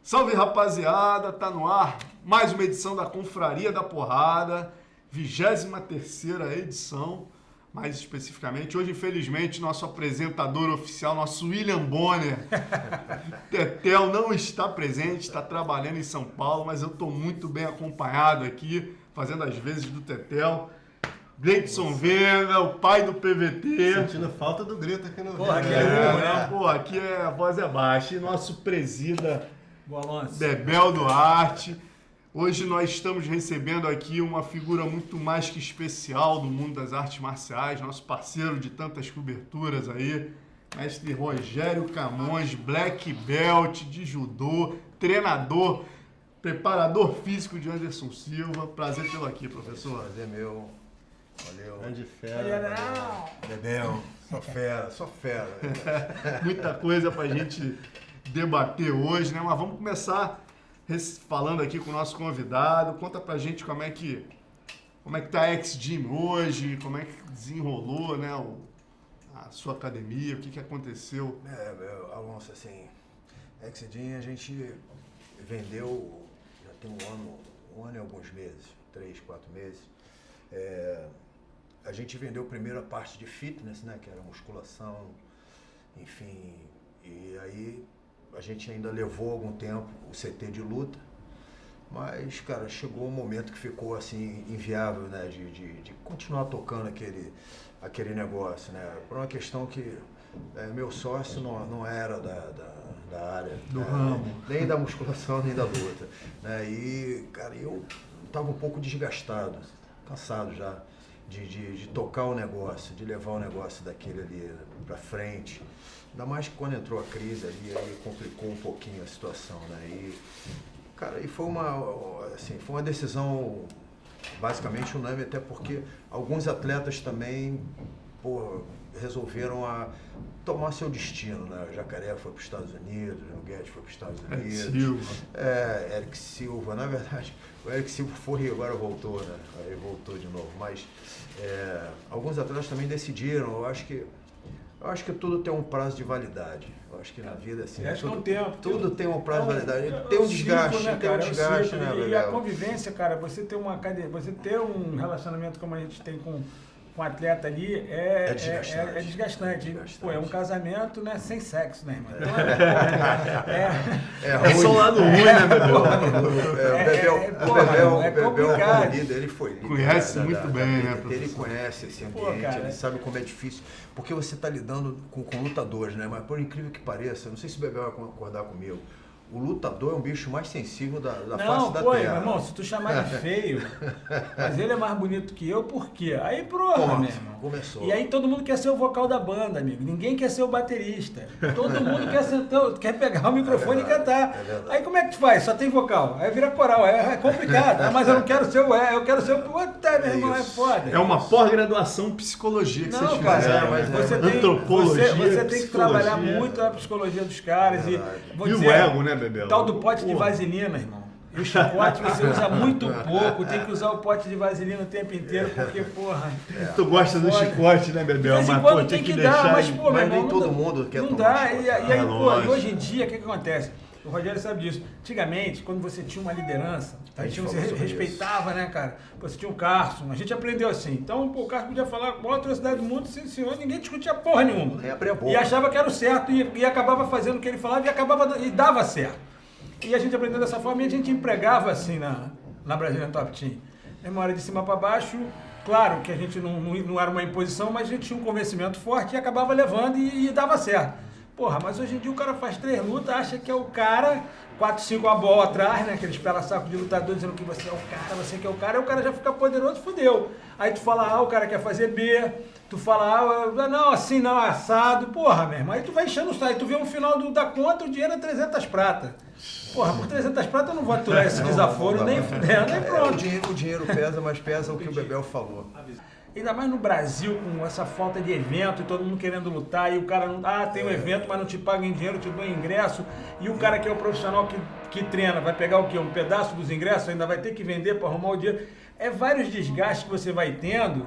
Salve, rapaziada, tá no ar mais uma edição da Confraria da Porrada, 23ª edição, mais especificamente. Hoje, infelizmente, nosso apresentador oficial, nosso William Bonner, Tetel, não está presente, está trabalhando em São Paulo, mas eu estou muito bem acompanhado aqui, fazendo as vezes do Tetel. Gleidson Venga, o pai do PVT. Sentindo falta do grito aqui no Porra, vídeo. aqui né? Porra, aqui a voz é baixa. E nosso presida, Bebel Duarte. Hoje nós estamos recebendo aqui uma figura muito mais que especial do mundo das artes marciais, nosso parceiro de tantas coberturas aí, mestre Rogério Camões, black belt de judô, treinador, preparador físico de Anderson Silva. Prazer tê-lo aqui, professor. Prazer meu. Valeu. Grande fera. Bebel, só fera. Muita coisa pra gente debater hoje, né? Mas vamos começar falando aqui com o nosso convidado. Conta pra gente como é que tá a X-Gym hoje, como é que desenrolou, né, a sua academia, o que aconteceu. Alonso, assim, X-Gym a gente vendeu, já tem um ano e alguns meses, 3, 4 meses. A gente vendeu primeiro a parte de fitness, né, que era musculação, enfim, e aí a gente ainda levou algum tempo o CT de luta, mas, cara, chegou um momento que ficou, assim, inviável, né, de continuar tocando aquele negócio, né, por uma questão que meu sócio não era da área, do ramo, nem da musculação, nem da luta, né, e, cara, eu estava um pouco desgastado, cansado já de tocar o negócio, de levar o negócio daquele ali pra frente. Ainda mais que quando entrou a crise ali, aí complicou um pouquinho a situação, né? E, cara, e foi uma decisão basicamente unânime, até porque alguns atletas também, resolveram tomar seu destino, né? O Jacaré foi para os Estados Unidos, o Guedes foi para os Estados Unidos. Eric Silva, na verdade, o Eric Silva foi e agora voltou, né? Aí voltou de novo, mas alguns atletas também decidiram, eu acho que tudo tem um prazo de validade. Eu acho que na vida, assim, tudo tem um prazo de validade. Tem um desgaste, né, tem um desgaste, né, E a convivência, cara, você ter um relacionamento como a gente tem com um atleta ali é desgastante. Pô, é um casamento, né, sem sexo, né, irmão? Então, é só o lado ruim, né, Bebel? O Bebel, como líder, ele foi líder. Conhece muito bem, né, professor? Ele conhece esse ambiente, ele sabe como é difícil, porque você está lidando com lutadores, né? Mas por incrível que pareça, não sei se o Bebel vai concordar comigo, o lutador é um bicho mais sensível da face da Terra. Meu irmão, se tu chamar de feio, mas ele é mais bonito que eu, por quê? Aí, meu irmão. Começou. E aí todo mundo quer ser o vocal da banda, amigo. Ninguém quer ser o baterista. Todo mundo quer pegar o microfone e cantar. Aí como é que tu faz? Só tem vocal. Aí vira coral. É complicado. Mas eu não quero ser eu quero ser o... Puta, meu irmão, é foda. É uma pós-graduação em psicologia que vocês fizeram. Você tem que trabalhar muito a psicologia dos caras. E o ego, né, Bebel? Tal do pote de vaselina, irmão. E o chicote você usa muito pouco, tem que usar o pote de vaselina o tempo inteiro, porque, porra... Tu gosta do chicote, né, Bebel? De vez em quando tem que dar, mas, pô, meu irmão, nem todo mundo quer não tomar dá. E aí, e hoje em dia, o que acontece? O Rogério sabe disso. Antigamente, quando você tinha uma liderança, você respeitava, né, cara? Você tinha o Carson, a gente aprendeu assim. Então, o Carson podia falar a maior atrocidade do mundo, sim, senhor, ninguém discutia porra nenhuma. Nem abria a boca. E achava que era o certo, e acabava fazendo o que ele falava e dava certo. E a gente aprendeu dessa forma e a gente empregava assim na Brazilian Top Team. Uma hora de cima para baixo, claro que a gente não era uma imposição, mas a gente tinha um convencimento forte e acabava levando e dava certo. Porra, mas hoje em dia o cara faz 3 lutas, acha que é o cara, 4, 5 a bola atrás, né? Aqueles pela-saco de lutador dizendo que você é o cara, você que é o cara, e o cara já fica poderoso, fudeu. Aí tu fala, o cara quer fazer B, tu fala, não, assim não, assado, porra, meu irmão. Aí tu vai enchendo o saco, aí tu vê no final da conta, o dinheiro é 300 prata. Porra, por 300 prata eu não vou aturar esse desaforo, nem fudendo, nem pronto. O dinheiro pesa, mas pesa o que o Bebel falou. Ainda mais no Brasil, com essa falta de evento e todo mundo querendo lutar, e o cara não. Ah, tem um evento, mas não te paga em dinheiro, te dá ingresso, e o cara que é o profissional que treina, vai pegar o quê? Um pedaço dos ingressos, ainda vai ter que vender para arrumar o dinheiro. É vários desgastes que você vai tendo.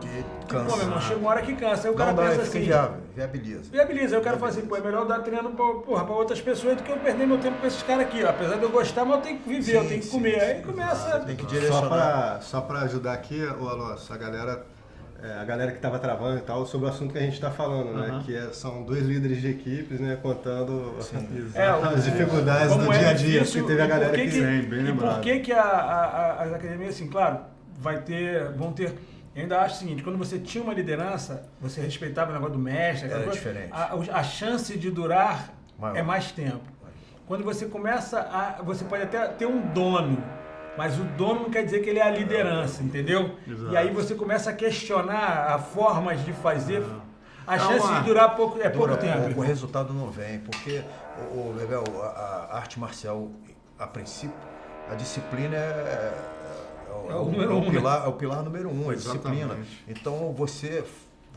Cansa. Pô, meu irmão, chega uma hora que cansa. Aí o cara Não dá, pensa fica assim. inviável, viabiliza. Viabiliza. Aí o cara fala assim, pô, é melhor dar treino pra outras pessoas do que eu perder meu tempo com esses caras aqui, ó. Apesar de eu gostar, mas eu tenho que viver, eu tenho que comer. Aí começa. Tem que direcionar. Só pra ajudar aqui, ô Alonso, a galera que estava travando e tal, sobre o assunto que a gente está falando, né? Que são 2 líderes de equipes, né? Contando as dificuldades do dia a dia. Porque teve a galera que bem lembrado. E por que as academias, assim, claro, vão ter... Eu ainda acho o seguinte, quando você tinha uma liderança, você respeitava o negócio do mestre, era diferente. A chance de durar maior. É mais tempo. Quando você começa você pode até ter um dono, mas o dono não quer dizer que ele é a liderança, entendeu? Exato. E aí você começa a questionar a formas de fazer. A chance de durar pouco tempo. O resultado não vem, porque a arte marcial, a princípio, a disciplina é o pilar número 1, a disciplina. Então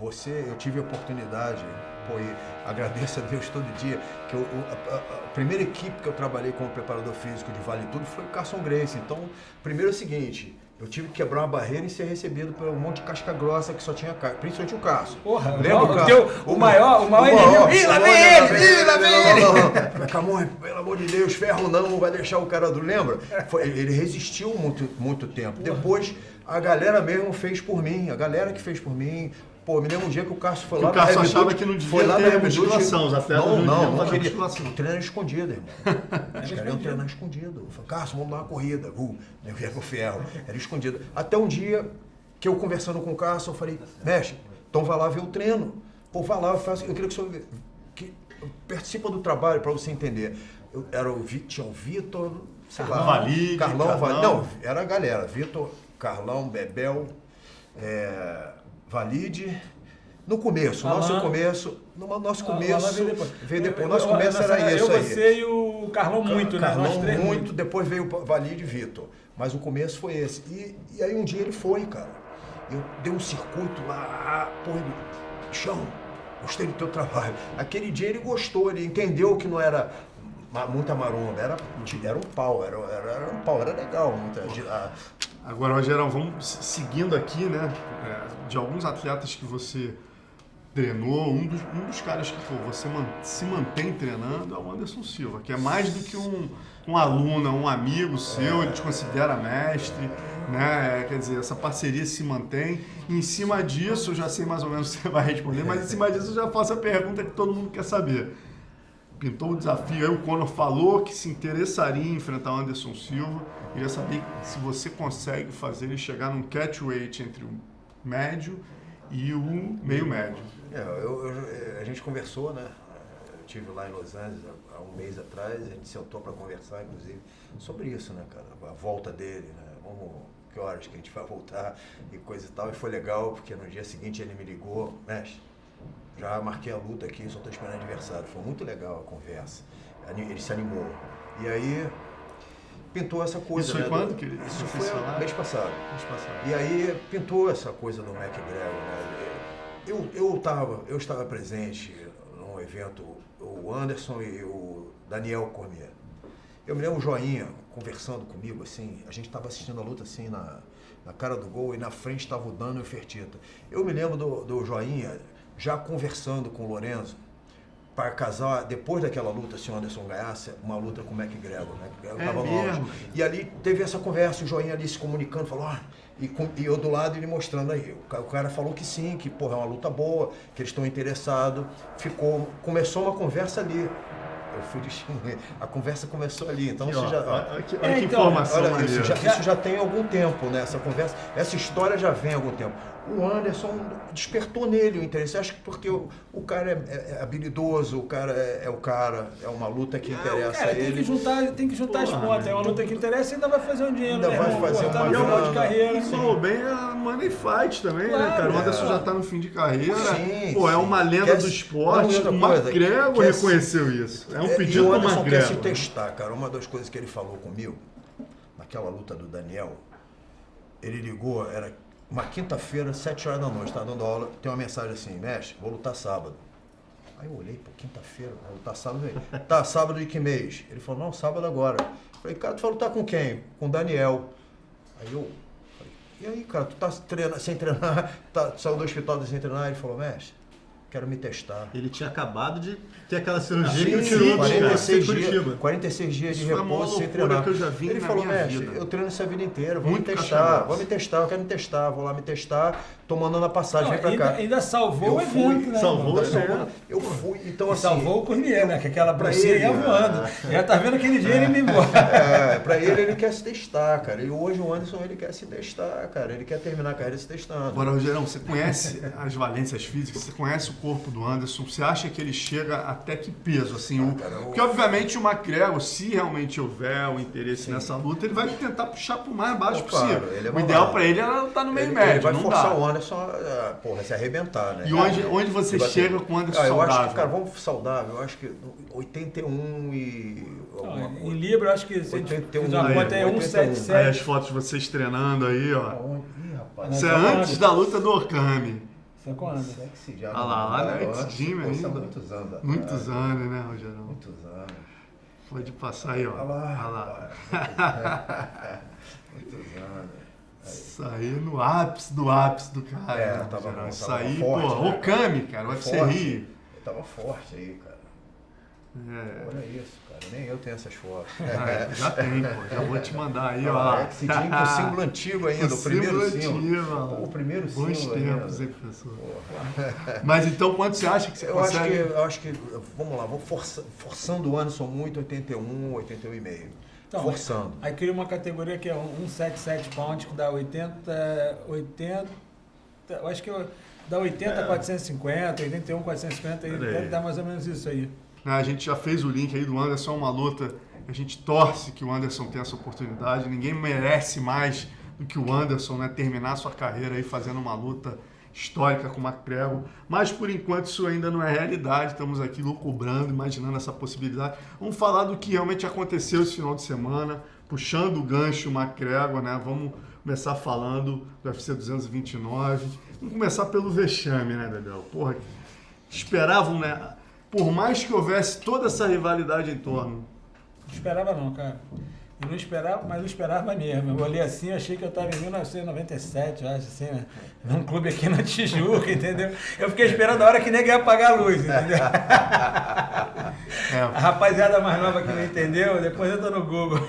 eu tive a oportunidade, e agradeço a Deus todo dia, que a primeira equipe que eu trabalhei como preparador físico de Vale Tudo foi o Carson Gracie. Então, primeiro é o seguinte, eu tive que quebrar uma barreira e ser recebido por um monte de casca grossa que só tinha principalmente o Carson. Porra, lembra o maior inimigo. Ih, lá vem ele! Camões, pelo amor de Deus, ferro não vai deixar o cara do... Lembra? Ele resistiu muito tempo. Depois, a galera mesmo fez por mim, a galera que fez por mim. Pô, me lembro um dia que o Cássio foi lá... O Cássio achava que não devia ter musculação, os atletas não queria. O treino era escondido, irmão. Os caras iam treinar escondido. Eu falei, Cássio, vamos dar uma corrida. Eu ia com o ferro. Era escondido. Até um dia que eu conversando com o Cássio, eu falei, mestre, então vai lá ver o treino. Pô, vai lá, eu queria que o senhor participa do trabalho para você entender. Tinha o Vitor, sei lá, Carlão. Não, era a galera. Vitor, Carlão, Bebel, Valide, no começo, nosso começo veio depois. Nosso começo era isso aí. Você e o Carlão muito, né? Carlão muito, depois veio o Valide e Vitor. Mas o começo foi esse. E aí um dia ele foi, cara. Eu dei um circuito lá, chão, gostei do teu trabalho. Aquele dia ele gostou, ele entendeu que não era muita maromba, era um pau, era legal. Agora, Rogerão, vamos seguindo aqui, né, de alguns atletas que você treinou, um dos caras que você se mantém treinando é o Anderson Silva, que é mais do que um aluno, um amigo seu, ele te considera mestre, né? Quer dizer, essa parceria se mantém. E em cima disso, eu já sei mais ou menos o que você vai responder, mas em cima disso eu já faço a pergunta que todo mundo quer saber. Pintou o desafio, aí o Conor falou que se interessaria em enfrentar o Anderson Silva. Queria saber se você consegue fazer ele chegar num catchweight entre o médio e o meio médio. A gente conversou, né? Eu estive lá em Los Angeles há um mês atrás, a gente sentou para conversar, inclusive, sobre isso, né, cara? A volta dele, né? Que horas que a gente vai voltar e coisa e tal. E foi legal, porque no dia seguinte ele me ligou, mestre, já marquei a luta aqui, só estou esperando adversário. Foi muito legal a conversa. Ele se animou. E aí pintou essa coisa. Isso foi quando? Isso foi mês passado. E aí pintou essa coisa do McGregor, né? Eu estava presente num evento, o Anderson e o Daniel Cormier. Eu me lembro o Joinha conversando comigo, assim, a gente estava assistindo a luta assim na cara do gol e na frente estava o Dano e o Fertitta. Eu me lembro do Joinha já conversando com o Lorenzo para casar, depois daquela luta, se o Anderson ganhasse, uma luta com o McGregor. Tava no auge. E ali teve essa conversa, o Joinha ali se comunicando, falou, e eu do lado ele mostrando aí. O cara falou que sim, que porra, é uma luta boa, que eles estão interessados. Começou uma conversa ali. Eu fui distinguir. A conversa começou ali, então você já... Olha que informação. Olha, isso já tem algum tempo, né? Essa conversa, essa história já vem há algum tempo. O Anderson despertou nele o interesse. Acho que porque o cara é habilidoso, o cara é uma luta que interessa a ele. Tem que juntar as pontas. É uma luta que interessa e ainda vai fazer um dinheiro. Ainda vai fazer uma final de carreira. E falou bem a Money Fight também, né, cara? O Anderson já está no fim de carreira. Sim, é uma lenda do esporte. O McGregor reconheceu isso. É um pedido do McGregor. O Anderson quer se testar, cara. Uma das coisas que ele falou comigo, naquela luta do Daniel, ele ligou, uma quinta-feira, 7 horas da noite, tá dando aula, tem uma mensagem assim, mestre, vou lutar sábado. Aí eu olhei, pô, quinta-feira, vou lutar sábado. Tá, sábado de que mês? Ele falou, não, sábado agora. Eu falei, cara, tu vai lutar com quem? Com o Daniel. Aí eu falei, e aí, cara, tu tá sem treinar, saiu do hospital sem treinar? Ele falou, mestre, quero me testar. Ele tinha acabado de ter aquela cirurgia Sim, que o tirou 46 dias de repouso sem treinar. Que eu já vi. Ele falou, mestre, eu treino essa vida inteira, vou me testar, eu quero me testar, vou lá me testar, tô mandando a passagem, vem pra cá. Ainda salvou o evento, né? Salvou o evento. Eu fui, então assim... Salvou o Cormier, né? Que aquela bracinha ia voando. Já tá vendo aquele dia ele indo embora. Pra ele quer se testar, cara. E hoje o Anderson, ele quer se testar, cara. Ele quer terminar a carreira se testando. Agora, Rogerão, você conhece as valências físicas, você conhece o corpo do Anderson, você acha que ele chega até que peso, assim? Porque, obviamente, o McGregor, se realmente houver o interesse nessa luta, ele vai tentar puxar pro mais baixo possível. O ideal pra ele é estar no meio médio, ele vai não forçar dá. o Anderson a se arrebentar, né? E onde você chega com o Anderson eu saudável? acho que, cara, vamos saudável, eu acho que 81 e... Em Libra, eu acho que se a gente fizer uma conta é 177. Aí as fotos de vocês treinando aí, ó. Ih, rapaz. Isso é antes da luta do Okami. Isso é quando? Sexy já. Olha lá na X Gym ainda. Muitos anos. Muitos anos, né, Rogerão? Muitos anos. Pode passar aí, ó. Olha lá. Muitos anos. Isso aí no ápice do cara. Tava bom. Isso aí, forte, pô, né, Okami, cara, o UFC Rio. Eu tava forte aí, cara. Olha isso, cara. Nem eu tenho essas fotos. Já tem, pô. Já vou te mandar aí, ó. Esse time com o símbolo antigo ainda, o primeiro símbolo. O primeiro símbolo. Bons tempos, hein, professor? Mas então, quanto você acha que você consegue? Eu acho que, vamos lá, vou forçando o Anderson muito, 81, 81 e meio. Então, forçando. Aí cria uma categoria que é 177 pounds, que dá 80, eu acho que dá 80 a 450, 81 450, deve dar mais ou menos isso aí. A gente já fez o link aí do Anderson, uma luta, a gente torce que o Anderson tenha essa oportunidade, ninguém merece mais do que o Anderson, né, terminar sua carreira aí fazendo uma luta histórica com o McGregor, mas por enquanto isso ainda não é realidade, estamos aqui lucubrando, imaginando essa possibilidade. Vamos falar do que realmente aconteceu esse final de semana, puxando o gancho McGregor, né, vamos começar falando do UFC 229, vamos começar pelo vexame, né, Bebel? Porra, esperavam, né, por mais que houvesse toda essa rivalidade em torno. Não esperava não, cara. Eu não esperava, mas não esperava mesmo. Eu olhei assim, achei que eu estava em 1997, eu acho assim, né? Num clube aqui na Tijuca, entendeu? Eu fiquei esperando a hora que ninguém ia apagar a luz, entendeu? A rapaziada mais nova que não entendeu, depois entra no Google.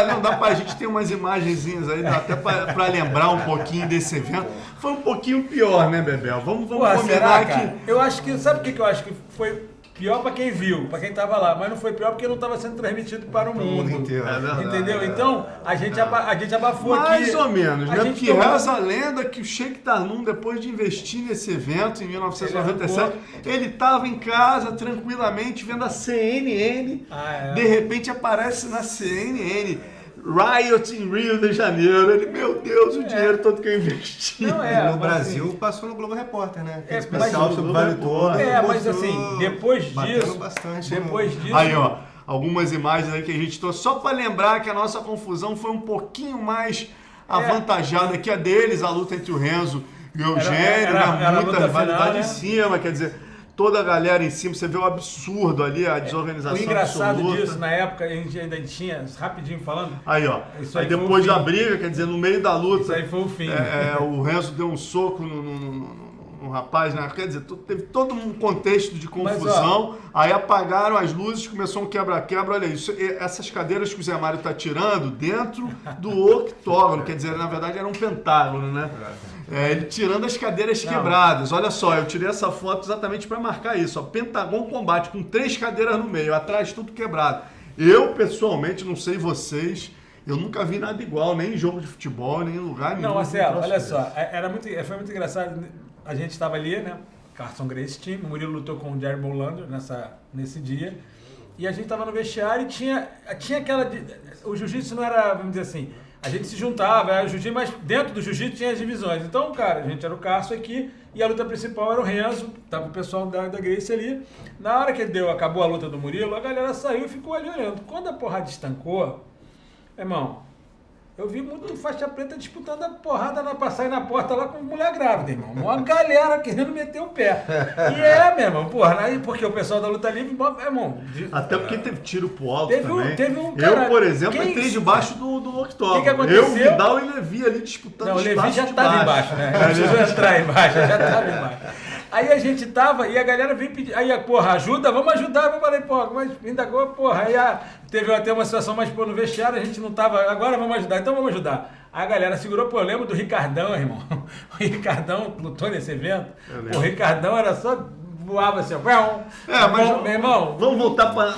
Não dá pra gente ter umas imagenzinhas aí, dá até pra lembrar um pouquinho desse evento. Foi um pouquinho pior, né, Bebel? Vamos combinar aqui. Eu acho que, sabe o que eu acho que foi pior para quem viu, para quem estava lá, mas não foi pior porque não estava sendo transmitido para o mundo inteiro. Entendeu? Então, a gente abafou aqui. Mais ou menos, né? Porque reza a lenda que o Sheik Tarnum, depois de investir nesse evento em 1997, ele estava em casa tranquilamente vendo a CNN. De repente aparece na CNN Riot em Rio de Janeiro. Ele, meu Deus, o dinheiro todo que eu investi. No Brasil assim, passou no Globo Repórter, né? Especial sobre o Vale todo. Mas assim, depois disso. Aí, ó, algumas imagens aí que a gente trouxe, só para lembrar que a nossa confusão foi um pouquinho mais avantajada que a deles, a luta entre o Renzo e o Eugênio, muita rivalidade em cima, quer dizer. Toda a galera em cima, você vê o absurdo ali, a desorganização absoluta. O engraçado absoluta. disso, na época, a gente ainda tinha, rapidinho falando... Aí, ó, aí depois da briga, quer dizer, no meio da luta... Isso aí foi o fim. O Renzo deu um soco no rapaz, né? Quer dizer, teve todo um contexto de confusão, aí apagaram as luzes, começou um quebra-quebra, olha isso, essas cadeiras que o Zé Mário tá tirando dentro do octógono, quer dizer, na verdade era um pentágono, né? Ele tirando as cadeiras quebradas. Olha só, eu tirei essa foto exatamente para marcar isso. Ó, Pentagon Combate com 3 cadeiras no meio, atrás tudo quebrado. Eu, pessoalmente, não sei vocês, eu nunca vi nada igual, nem em jogo de futebol, nem em lugar nenhum. Não, Marcelo, olha só, foi muito engraçado. A gente estava ali, né? Carson Gracie Team, o Murilo lutou com o Jerry Bolander nesse dia. E a gente estava no vestiário e tinha aquela... O jiu-jitsu não era, vamos dizer assim... A gente se juntava, era o jiu-jitsu, mas dentro do jiu-jitsu tinha as divisões. Então, cara, a gente era o Carson aqui e a luta principal era o Renzo, tava o pessoal da Gracie ali. Na hora que acabou a luta do Murilo, a galera saiu e ficou ali olhando. Quando a porrada estancou, irmão, Eu vi muito faixa preta disputando a porrada pra sair na porta lá com mulher grávida, irmão. Uma galera querendo meter o pé. E meu irmão, porra, aí porque o pessoal da luta livre, irmão... Até porque teve tiro pro alto teve também. Teve um cara, eu, por exemplo, entrei debaixo do octógono. Que aconteceu? Eu, Vidal e Levi ali disputando não, o espaço Levi já estava embaixo, né? Não precisou entrar embaixo, já estava embaixo. Aí a gente tava, e a galera veio pedir, aí, porra, ajuda, vamos ajudar. Eu falei, porra, mas ainda agora, porra, aí teve até uma situação mais, no vestiário, a gente não tava, agora vamos ajudar, então vamos ajudar. Aí a galera segurou, pô, eu lembro do Ricardão, irmão. O Ricardão lutou nesse evento, o Ricardão era só... voava assim, mas meu irmão, vamos voltar para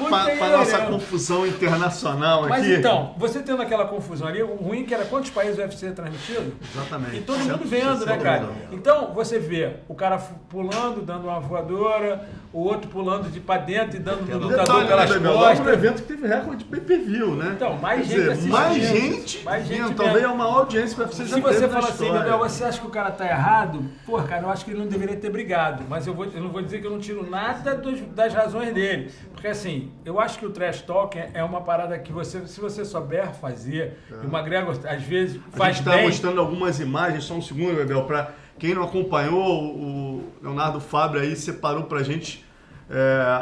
nossa confusão internacional mas aqui. Mas então, você tendo aquela confusão ali, o ruim que era quantos países o UFC transmitido? Exatamente. E todo mundo vendo, né, cara? Então, você vê o cara pulando, dando uma voadora, o outro pulando pra dentro e dando no lutador pelas costas. Um evento que teve recorde de pay-per-view, né? Então, mais gente assistindo. Mais gente talvez é uma audiência para você já. Se você fala assim, Bebel, você acha que o cara tá errado? Pô, cara, eu acho que ele não deveria ter brigado. Mas eu não vou dizer que eu não tiro nada das razões dele. Porque assim, eu acho que o trash talk é uma parada que se você souber fazer, e o McGregor às vezes faz bem. A gente está mostrando algumas imagens, só um segundo, Bebel, para quem não acompanhou, o Leonardo Fábio aí separou pra gente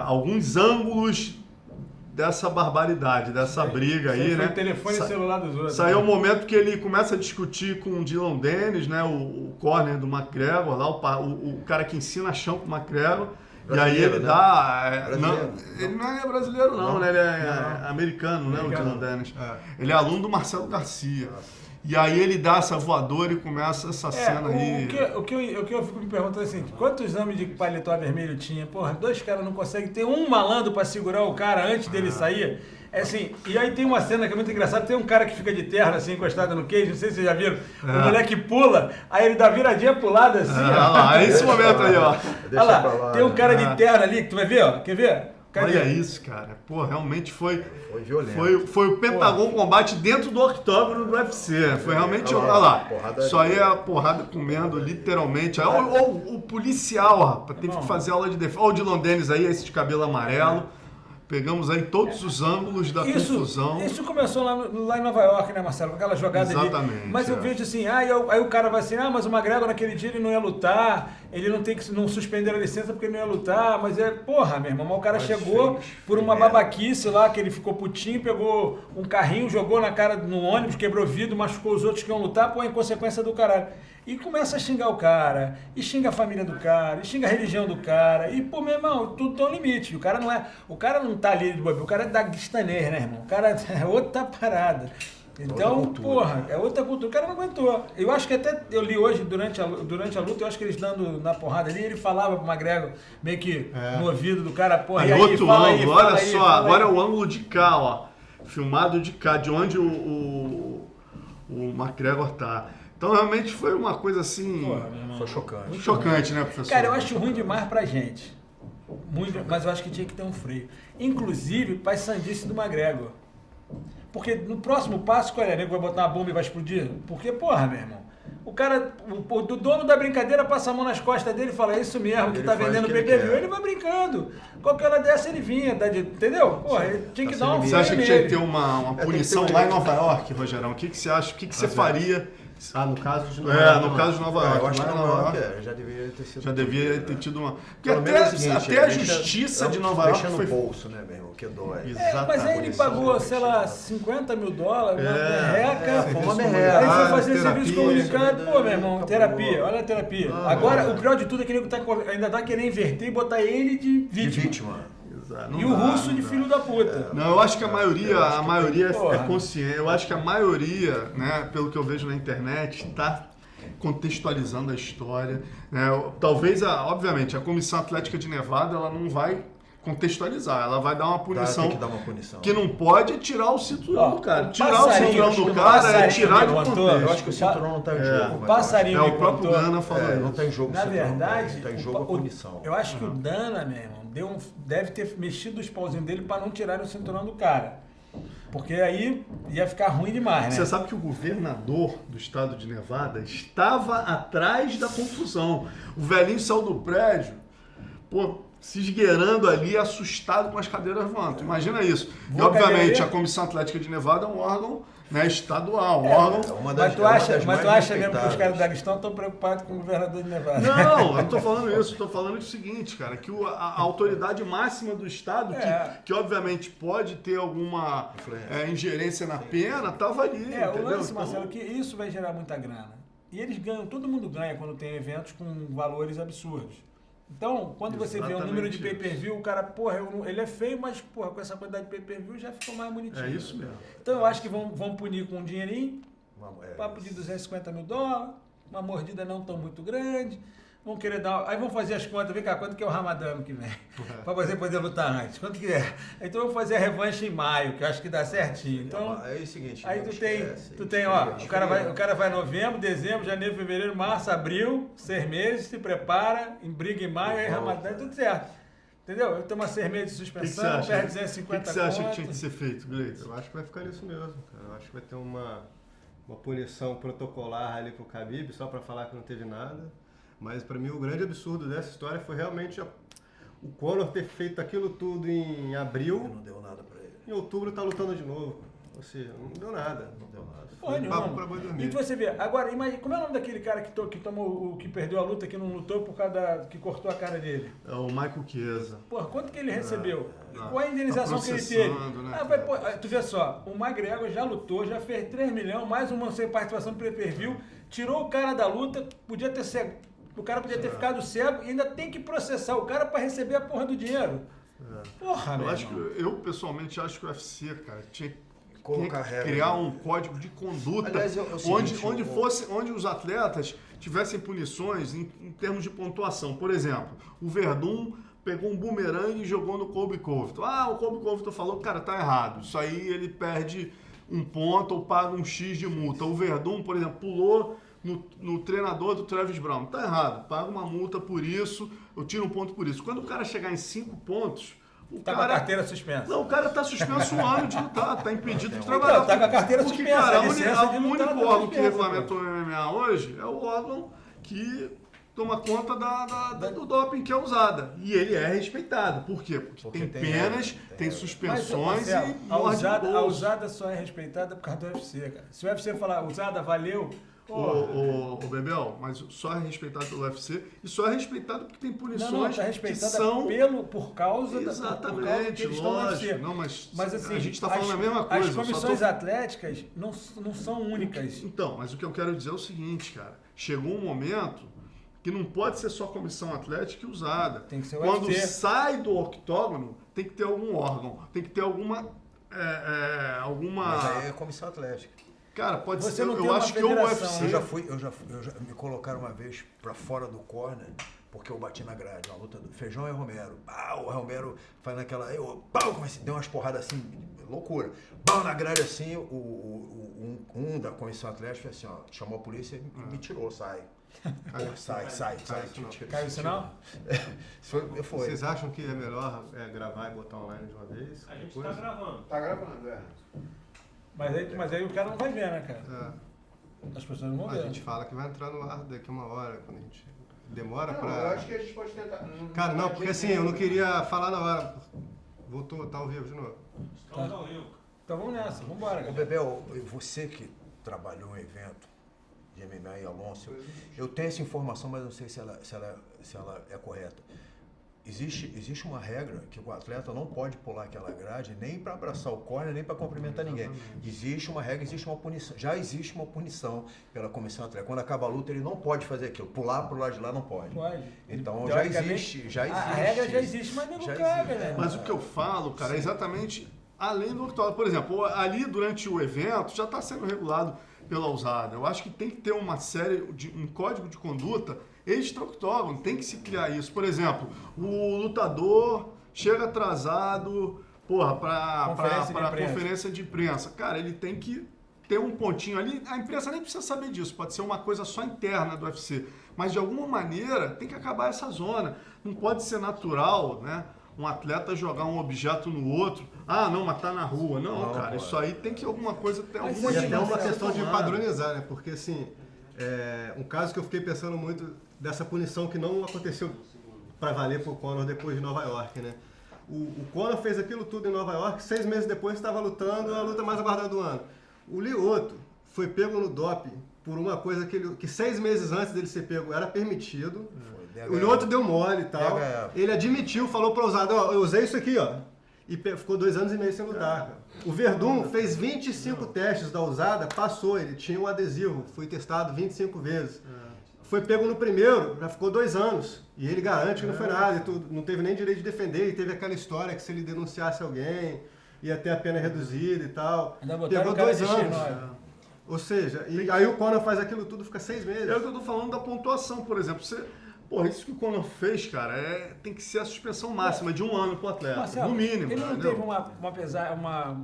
alguns ângulos dessa barbaridade, dessa briga aí, né? O telefone e celular dos outros. Saiu o momento que ele começa a discutir com o Dylan Dennis, né? O corner do McGregor, lá, o cara que ensina chão pro McGregor. E aí ele dá... ele não é brasileiro não, né? Ele é americano, né? O Dylan Dennis. Ele é aluno do Marcelo Garcia. E aí ele dá essa voadora e começa essa cena aí. O que eu fico me perguntando é assim, quantos homens de paletó vermelho tinha? Porra, 2 caras não conseguem ter um malandro pra segurar o cara antes dele sair. É assim, e aí tem uma cena que é muito engraçada, tem um cara que fica de terno assim, encostado no queijo, não sei se vocês já viram, o moleque pula, aí ele dá viradinha pro lado assim, ó. Lá, é esse momento aí, ó. Olha lá, tem um cara de terno ali, que tu vai ver, ó, quer ver? Olha isso, cara. Pô, realmente foi violento. Foi o Pentagon Combate dentro do octógono do UFC. Foi realmente, olha lá. Isso aí é a porrada comendo, literalmente. O policial, rapaz, teve que fazer aula de defesa. Olha o Dylan Dennis aí, esse de cabelo amarelo. Pegamos aí todos os ângulos da confusão. Isso começou lá em Nova York, né, Marcelo? Com aquela jogada ali. Exatamente. Mas eu vejo assim, aí o cara vai assim, mas o McGregor naquele dia ele não ia lutar, ele não suspender a licença porque ele não ia lutar, mas porra, meu irmão, o cara chegou por uma babaquice lá, que ele ficou putinho, pegou um carrinho, jogou na cara no ônibus, quebrou vidro, machucou os outros que iam lutar, pô, em consequência do caralho. E começa a xingar o cara, e xinga a família do cara, e xinga a religião do cara, e pô, meu irmão, tudo tem um limite. O cara não tá ali de bobeira, o cara é daguestanês, né, irmão? O cara é outra parada. Então, porra, é outra cultura. O cara não aguentou. Eu acho que até eu li hoje, durante a luta, eu acho que eles dando na porrada ali, ele falava pro McGregor, meio que no ouvido do cara, porra, aí, outro ângulo, olha só, agora é o ângulo de cá, ó. Filmado de cá, de onde o McGregor tá. Então, realmente foi uma coisa assim... Porra, foi chocante. Muito chocante, né, professor? Cara, eu acho ruim demais pra gente. Muito, mas eu acho que tinha que ter um freio. Inclusive, pra sandice do McGregor. Porque no próximo passo, qual é? O nego vai botar uma bomba e vai explodir? Porque, porra, meu irmão, o cara, o dono da brincadeira passa a mão nas costas dele e fala, é isso mesmo, que tá vendendo pay-per-view. Ele vai brincando. Qualquer hora dessa ele vinha, entendeu? Porra, ele tinha que dar um freio. Você acha que tinha que ter uma punição lá em Nova York, Rogerão? O que você acha? O que você faria? No caso de Nova York. No caso de Nova York. Eu acho que Nova York já deveria ter sido. Já devia ter tido uma. Porque até a justiça de Nova York foi. Foi no bolso, né, meu irmão? Que dói. Mas aí ele pagou, sei lá, $50 mil, uma merreca. Foi uma merreca. Aí foi fazer serviço comunicado. Pô, meu irmão, terapia, olha a terapia. Agora, o pior de tudo é que ele ainda tá querendo inverter e botar ele de vítima. E o russo de filho da puta. Não, eu acho que a maioria é consciente. Eu acho que a maioria, né, pelo que eu vejo na internet, está contextualizando a história. Né? Talvez, obviamente, a Comissão Atlética de Nevada ela não vai contextualizar, ela vai dar uma punição. Tem que dar uma punição. Que não pode tirar o cinturão do cara. Tirar o cinturão do cara é tirar de contexto. Eu acho que o cinturão não está em jogo. O passarinho o próprio Dana falou. Não está em jogo. Na verdade, está em jogo a punição. Eu acho que o Dana, meu irmão, deve ter mexido os pauzinhos dele para não tirar o cinturão do cara. Porque aí ia ficar ruim demais, né? Você sabe que o governador do estado de Nevada estava atrás da confusão. O velhinho saiu do prédio, pô, se esgueirando ali, assustado com as cadeiras voando. Imagina isso. E, obviamente, a Comissão Atlética de Nevada é um órgão, né, estadual, mas tu acha mesmo que os caras da Daguestão estão preocupados com o governador de Nevada? Não, eu não estou falando isso. Estou falando o seguinte, cara, que a autoridade máxima do Estado, que obviamente pode ter alguma ingerência na pena, estava ali. O lance, Marcelo, que isso vai gerar muita grana. E eles ganham, todo mundo ganha quando tem eventos com valores absurdos. Então, quando você vê o número de pay-per-view, o cara, ele é feio, mas, com essa quantidade de pay-per-view já ficou mais bonitinho. É isso mesmo. Então, eu acho que vão punir com um dinheirinho, papo de $250 mil, uma mordida não tão muito grande, vão querer dar... Aí vão fazer as contas, vem cá, quanto que é o Ramadã que vem? Pra você poder lutar antes. Quanto que é? Então, vamos fazer a revanche em maio, que eu acho que dá certinho. Então, é o seguinte... Aí tu tem, o cara vai em novembro, dezembro, janeiro, fevereiro, março, abril, 6 meses, se prepara, briga em maio, aí Ramadã, tudo certo. Entendeu? Eu tenho uma 6 meses de suspensão, perde 250 O que você acha que tinha que ser feito, Gleice? Eu acho que vai ficar nisso mesmo, cara. Eu acho que vai ter uma punição protocolar ali pro Khabib, só pra falar que não teve nada. Mas para mim o grande absurdo dessa história foi realmente o Conor ter feito aquilo tudo em abril. Não deu nada para ele. Em outubro tá lutando de novo. Ou seja, não deu nada. Foi papo pra boi dormir. E você vê, agora, imagina, como é o nome daquele cara que perdeu a luta, que não lutou por causa que cortou a cara dele? É o Michael Chiesa. Porra, quanto que ele recebeu? Qual a indenização que ele teve? Né, tu vê só, o McGregor já lutou, já fez 3 milhões, mais uma sem participação no pay-per-view, tirou o cara da luta, o cara podia ter ficado cego e ainda tem que processar o cara para receber a porra do dinheiro. Porra, eu pessoalmente acho que o UFC, cara, tinha que criar um código de conduta. Aliás, onde os atletas tivessem punições em termos de pontuação. Por exemplo, o Verdun pegou um bumerangue e jogou no Colby Covington. O Colby Covington falou, cara, tá errado. Isso aí ele perde 1 ponto ou paga um X de multa. O Verdun, por exemplo, pulou no treinador do Travis Brown. Tá errado, paga uma multa por isso, eu tiro 1 ponto por isso. Quando o cara chegar em 5 pontos, tá com a carteira suspensa. Não, o cara tá suspenso 1 ano de lutar, tá impedido de trabalhar. Então, tá com a carteira suspensa. Cara, o único órgão que regulamenta o MMA hoje é o órgão que toma conta do doping que é usada. E ele é respeitado. Por quê? Porque tem penas, tem suspensões. Mas, a usada só é respeitada por causa do UFC, cara. Se o UFC falar usada, valeu... O Bebel, mas só é respeitado pelo UFC e só é respeitado porque tem punições que são... por causa Exatamente, que eles lógico. Não, mas assim, a gente está falando a mesma coisa. As comissões atléticas não são únicas. Então, mas o que eu quero dizer é o seguinte, cara. Chegou um momento que não pode ser só comissão atlética e usada. Tem que ser o Quando UFC. sai do octógono, tem que ter algum órgão, tem que ter alguma... Mas aí é comissão atlética. Cara, pode ser. Eu acho que o UFC. Eu já me colocaram uma vez pra fora do corner, porque eu bati na grade, uma luta do Feijão e Romero. O Romero fazendo aquela. Deu umas porradas assim, loucura. Na grade assim, um da comissão atlética fez assim, chamou a polícia e me tirou, sai. Sai. Caiu o sinal? Foi. Vocês acham que é melhor gravar e botar online de uma vez? A gente tá gravando. Tá gravando, Mas aí o cara não vai ver, né, cara? As pessoas não vão ver. A gente fala que vai entrar no ar daqui 1 hora, quando a gente demora pra... Eu acho que a gente pode tentar... Cara, não, porque assim, eu não queria falar na hora. Voltou, tá ao vivo de novo. Estamos ao vivo. Então vamos nessa, vamos embora, cara. Bebel, você que trabalhou em evento de MMA e Alonso, eu tenho essa informação, mas não sei se ela é correta. Existe uma regra que o atleta não pode pular aquela grade nem para abraçar o corner, nem para cumprimentar ninguém. Existe uma regra, existe uma punição. Já existe uma punição pela comissão atlética. Quando acaba a luta, ele não pode fazer aquilo. Pular pro lado de lá não pode. Então já existe. A regra já existe, mas não cabe, né? Mas o que eu falo, cara, é exatamente além do octógono. Por exemplo, ali durante o evento já está sendo regulado pela usada. Eu acho que tem que ter uma série, um código de conduta extra-octógono, tem que se criar isso. Por exemplo, o lutador chega atrasado, para conferência de imprensa. Cara, ele tem que ter um pontinho ali. A imprensa nem precisa saber disso, pode ser uma coisa só interna do UFC. Mas de alguma maneira tem que acabar essa zona. Não pode ser natural, né? Um atleta jogar um objeto no outro. Não, mas tá na rua. Não, cara, isso aí tem que alguma coisa ter alguma... E até uma questão de padronizar, né? Porque assim, um caso que eu fiquei pensando muito dessa punição que não aconteceu para valer pro Conor depois de Nova York, né? O Conor fez aquilo tudo em Nova York, 6 meses depois estava lutando a luta mais aguardada do ano. O Lyoto foi pego no doping por uma coisa que 6 meses antes dele ser pego era permitido. O Lyoto deu mole e tal. Ele admitiu, falou pra usado, ó, eu usei isso aqui, ó. E ficou 2 anos e meio sem lutar, cara. O Verdun fez 25 testes da usada, passou, ele tinha um adesivo, foi testado 25 vezes. Foi pego no primeiro, já ficou 2 anos. E ele garante que não foi nada, e tudo, não teve nem direito de defender, e teve aquela história que se ele denunciasse alguém, ia ter a pena reduzida e tal. Pegou 2 anos. Ou seja, e aí o Conor faz aquilo tudo, fica 6 meses. É o que eu tô falando da pontuação, por exemplo. Porra, isso que o Conor fez, cara, tem que ser a suspensão máxima de 1 ano pro atleta. Marcelo, no mínimo. Ele não teve uma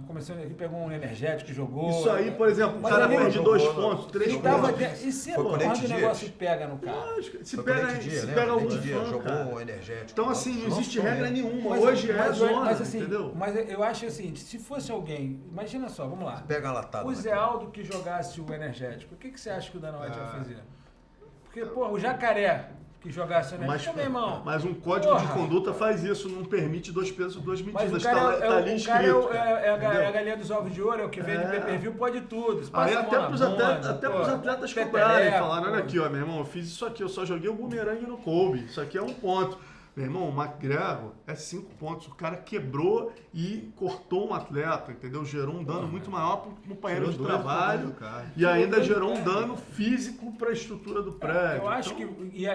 começou aqui, pegou um energético, jogou. Isso aí, por exemplo, o cara perde 2 pontos, 3 pontos. E se o negócio pega no cara? Lógico, se pega algum fã, jogou um energético. Então, assim, não existe regra nenhuma. Hoje é zona, assim, entendeu? Mas eu acho assim, se fosse alguém, imagina só, vamos lá. Pega latado. O Zé Aldo que jogasse o energético, o que você acha que o Dana White vai fazer? Porque, pô, o Jacaré que jogasse o energético, meu irmão. Mas um código de conduta faz isso, não permite 2 pesos, 2 medidas. Mas o cara tá ali escrito. O cara é a galinha dos ovos de ouro, é o que vem de pay-per-view, pode tudo. Aí até pros atletas cobrarem, falarem, olha aqui, ó, meu irmão, eu fiz isso aqui, eu só joguei o bumerangue no Kobe, isso aqui é 1 ponto. Meu irmão, o McGregor é 5 pontos. O cara quebrou e cortou um atleta, entendeu? Gerou um dano muito maior para o companheiro de trabalho e ainda gerou um dano físico para a estrutura do prédio. Eu acho que... E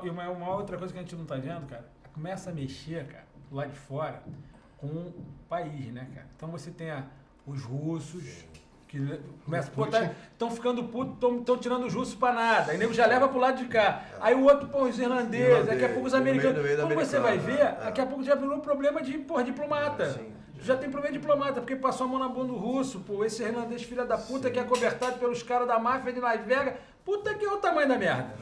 uma outra coisa que a gente não está vendo, cara, começa a mexer, cara, lá de fora, com o país, né, cara? Então você tem os russos... Estão ficando putos, estão tirando os russos pra nada. Aí o nego já leva pro lado de cá. Aí o outro, os irlandeses, daqui a pouco os americanos. Quando você vai ver, daqui a pouco já virou um problema de diplomata. Já tem problema de diplomata, porque passou a mão na bunda do russo, esse irlandês filha da puta que é cobertado pelos caras da máfia de Las Vegas. Puta que é o tamanho da merda.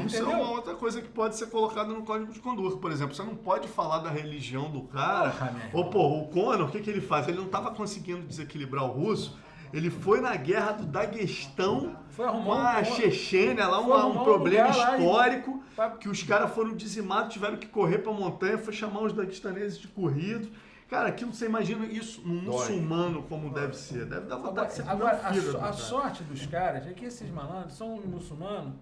Isso é uma outra coisa que pode ser colocada no código de conduta. Por exemplo, você não pode falar da religião do cara. O Conor, o que ele faz? Ele não estava conseguindo desequilibrar o russo. Ele foi na guerra do Daguestão com a Chechênia, lá um problema histórico, que os caras foram dizimados, tiveram que correr pra montanha, foi chamar os daguestaneses de corridos. Cara, aquilo você imagina isso num muçulmano como deve ser. Deve dar vontade de ser a sorte dos caras é que esses malandros são muçulmanos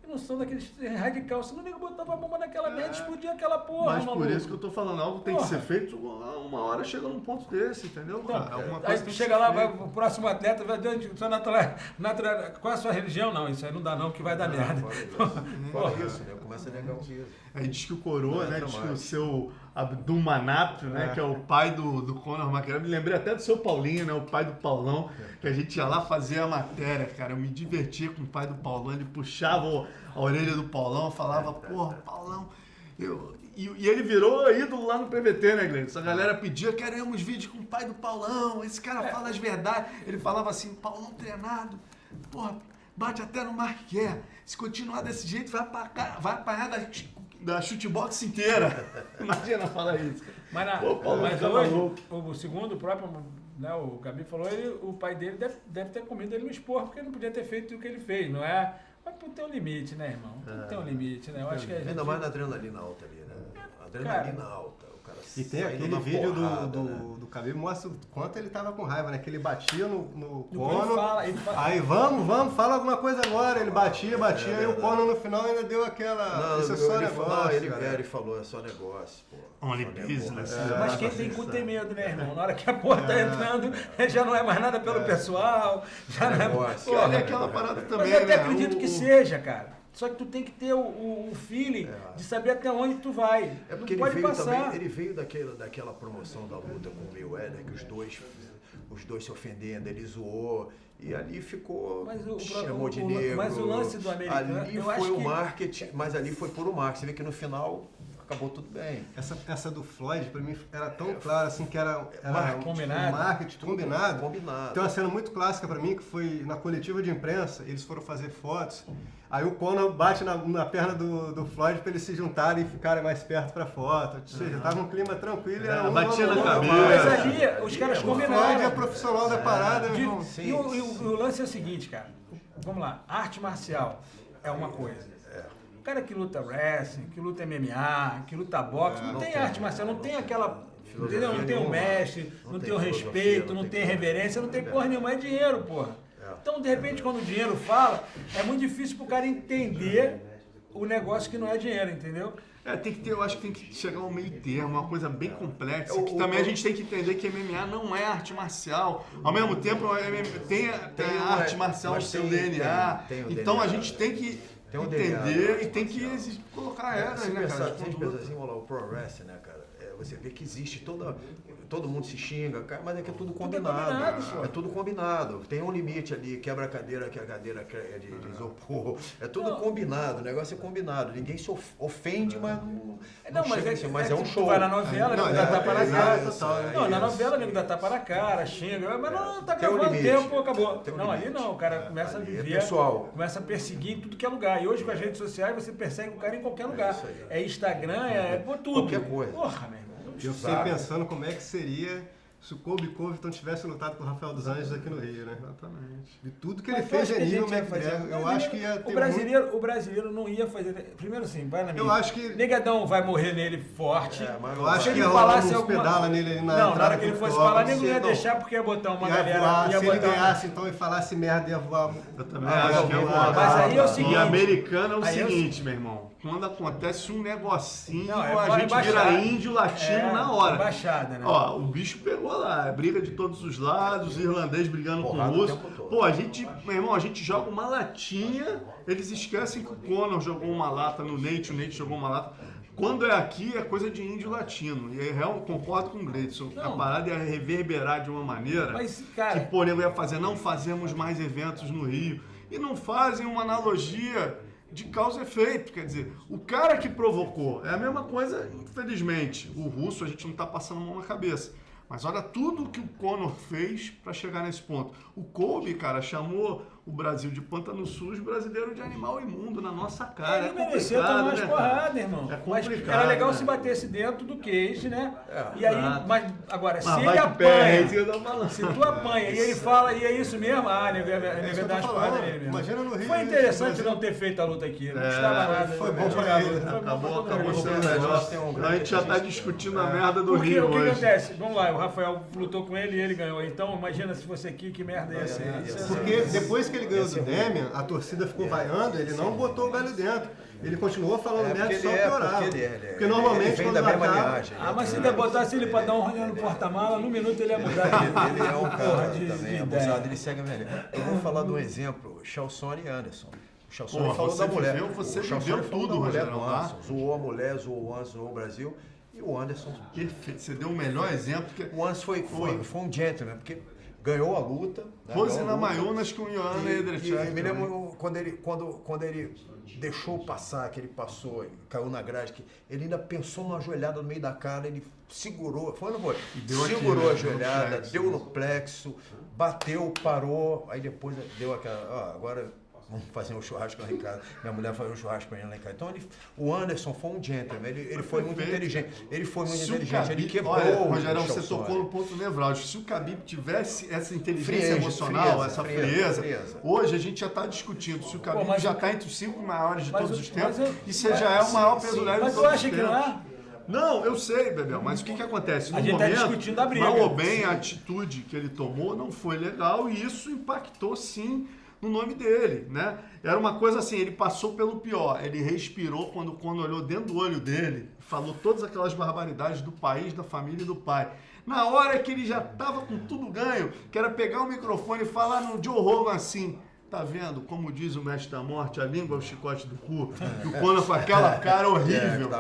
e não são daqueles radicais. Senão o nego botava a bomba naquela merda e explodia aquela porra. Mas por isso que eu tô falando, algo tem que ser feito, uma hora chega num ponto desse, entendeu? Então, aí tu chega lá, vai o próximo atleta, vai dizer, qual é a sua religião? Não, isso aí não dá não, que vai dar merda. Fala isso, né? Começa a negar o que. Aí diz que o Coroa, né? Diz que o seu Abdulmanap, né? Que é o pai do Conor McGregor. Me lembrei até do seu Paulinho, né? O pai do Paulão, que a gente ia lá fazer a matéria, cara. Eu me divertia com o pai do Paulão, ele puxava a orelha do Paulão, falava, porra, Paulão. E ele virou ídolo lá no PVT, né, Glenn? Essa galera pedia, queremos vídeo com o pai do Paulão, esse cara fala as verdades. Ele falava assim, Paulão treinado, porra, bate até no Marquet. Se continuar desse jeito, vai apanhar da chutebox inteira. Imagina falar isso. Mas hoje, o segundo, o próprio, né, o Gabi falou, o pai dele deve ter comido ele no esporro, porque ele não podia ter feito o que ele fez, não é? Mas tem um limite, né, irmão? Tem um limite, né? Eu acho que ainda mais na adrenalina alta ali, né? Adrenalina alta. E tem aquele vídeo do Khabib, mostra o quanto ele tava com raiva, né? Que ele batia no Conor. Aí vamos, fala alguma coisa agora. Ele batia, aí o Conor no final ainda deu aquela. Isso é só negócio. Ele falou, é só negócio, pô. Only business. Mas quem tem cu tem medo, né, irmão? Na hora que a porra tá entrando, já não é mais nada pelo pessoal. Já não é. Olha aquela parada também. Mas eu até acredito que seja, cara. Só que tu tem que ter o feeling de saber até onde tu vai. É porque não ele veio passar. também, ele veio daquela promoção da luta com o Mayweather, que os dois se ofendendo, ele zoou, e ali ficou, chamou de negro. Mas o lance do americano... Ali foi o marketing, mas ali foi puro marketing. Você vê que no final acabou tudo bem. Essa do Floyd, pra mim, era tão clara, assim, que era combinado. Marketing combinado. Tem uma cena muito clássica pra mim, que foi na coletiva de imprensa, eles foram fazer fotos, aí o Conor bate na perna do Floyd pra eles se juntarem e ficarem mais perto pra foto. Ou seja, tava um clima tranquilo e era batia na cabeça. Mas ali, os caras combinaram. O Floyd é profissional da parada, meu irmão. E o lance é o seguinte, cara. Vamos lá, arte marcial é uma coisa. cara que luta wrestling, que luta MMA, que luta boxe, não tem arte marcial, não tem aquela... Entendeu? Não tem o mestre, não tem o respeito, não tem reverência, não tem porra nenhuma, é dinheiro, porra. Então, de repente, quando o dinheiro fala, é muito difícil pro cara entender o negócio que não é dinheiro, entendeu? Tem que ter, eu acho que tem que chegar ao meio termo, uma coisa bem complexa, que também a gente tem que entender que MMA não é arte marcial. Ao mesmo tempo, tem a arte marcial no seu DNA. Então a gente tem que entender e tem que colocar regras, né, cara? Se a gente pensa assim, o pro wrestling, né, cara? Você vê que existe todo mundo se xinga, cara, mas é que é tudo combinado. É tudo combinado. Tem um limite ali, quebra a cadeira, que a cadeira é de isopor. É tudo combinado, o negócio é combinado. Ninguém se ofende, mas não chega assim, mas é um show. Tu vai na novela, nego dá tapa na cara. Não, na novela, nego dá tapa na cara, xinga, mas não, tá gravando tempo, acabou. Não, ali não, o cara começa a viver, começa a perseguir em tudo que é lugar. E hoje com as redes sociais você persegue o cara em qualquer lugar. É Instagram, é por tudo. Qualquer coisa. Porra, meu irmão. Eu fiquei pensando como é que seria se o Colby Covington tivesse lutado com o Rafael dos Anjos aqui no Rio, né? Exatamente. De tudo que ele fez em nível McGregor, eu acho que ia ter o brasileiro não ia fazer... Primeiro assim, vai na minha. Eu acho que... Negadão vai morrer nele forte. Eu acho que ia rolar uns pedala nele ali na entrada. Não, na hora que ele fosse falar, nem ia deixar porque ia botar uma galera... Se ele ganhasse então e falasse merda, ia voar... Eu também acho que ia voar. Mas aí é o seguinte... E americano é o seguinte, meu irmão. Quando acontece um negocinho, a gente vira índio latino na hora. Embaixada, né? Ó, o bicho pegou lá, briga de todos os lados, irlandês brigando com o russo. Pô, a gente, meu irmão, a gente joga uma latinha, eles esquecem que o Conor jogou uma lata no Nate, o Nate jogou uma lata. Quando é aqui, é coisa de índio latino. E eu concordo com o Gleidson. A parada ia reverberar de uma maneira que, pô, nego ia fazer, não fazemos mais eventos no Rio. E não fazem uma analogia de causa e efeito, quer dizer, o cara que provocou, é a mesma coisa, infelizmente, o russo a gente não está passando a mão na cabeça, mas olha tudo que o Conor fez para chegar nesse ponto. O Colby, cara, chamou o Brasil de pântano sujo, brasileiro de animal imundo na nossa cara. Ele mereceu tomar umas porradas, irmão. É complicado, mas era legal se batesse dentro do cage, né? E aí, mas agora, se ele vai apanha, que eu tô falando. se tu apanha e ele fala, e é isso mesmo, nego ia dar umas porradas nele mesmo. Imagina no Rio. Foi interessante não ter feito a luta aqui, não custava nada. Foi bom pra ele. Acabou sendo melhor. A gente já tá discutindo a merda do Rio hoje. O que acontece? Vamos lá, o Rafael lutou com ele e ele ganhou. Então, imagina se fosse aqui, que merda ia ser. Porque depois que ele ganhou do Demian, a torcida ficou vaiando, ele não botou o galho dentro. Ele continuou falando merda e só piorava. Porque normalmente quando acaba... mas se ainda botasse ele pra dar um rolê no porta-mala, no minuto ele ia mudar. Ele é um cara também abusado, ele segue a velha. Eu vou falar de um exemplo, Chalson e Anderson. O Chalson falou da mulher. Você viveu tudo, Rogério. Zoou a mulher, zoou o Anderson, zoou o Brasil. E o Anderson... Perfeito, você deu o melhor exemplo. O Anderson foi um gentleman, porque... Ganhou a luta. Rose na Mayunas com o Ioana Edrecek. Me lembro quando ele deixou passar, que ele passou, caiu na grade, que ele ainda pensou numa joelhada no meio da cara, ele segurou, segurou a joelhada, deu no plexo, bateu, parou, aí depois deu aquela, agora vamos fazer um churrasco lá em casa. Minha mulher fazia um churrasco pra ele lá em casa. Então o Anderson foi um gentleman, ele foi muito inteligente. Ele foi muito inteligente, ele quebrou. Olha, Rogério, você tocou no ponto nevrálgico. Se o Khabib tivesse essa inteligência emocional, essa frieza, hoje a gente já está discutindo. Se o Khabib já está entre os 5 maiores de todos os tempos, isso já é o maior peso leve de todos os tempos. Mas tu acha que não é? Não, eu sei, Bebel, mas o que acontece? No momento, tá discutindo a briga. Mal ou bem, a atitude que ele tomou não foi legal e isso impactou sim no nome dele, né? Era uma coisa assim, ele passou pelo pior, ele respirou quando olhou dentro do olho dele, falou todas aquelas barbaridades do país, da família e do pai. Na hora que ele já estava com tudo ganho, que era pegar o microfone e falar no Joe Rogan assim, tá vendo, como diz o mestre da morte, a língua é o chicote do cu, e o Conor com aquela cara horrível.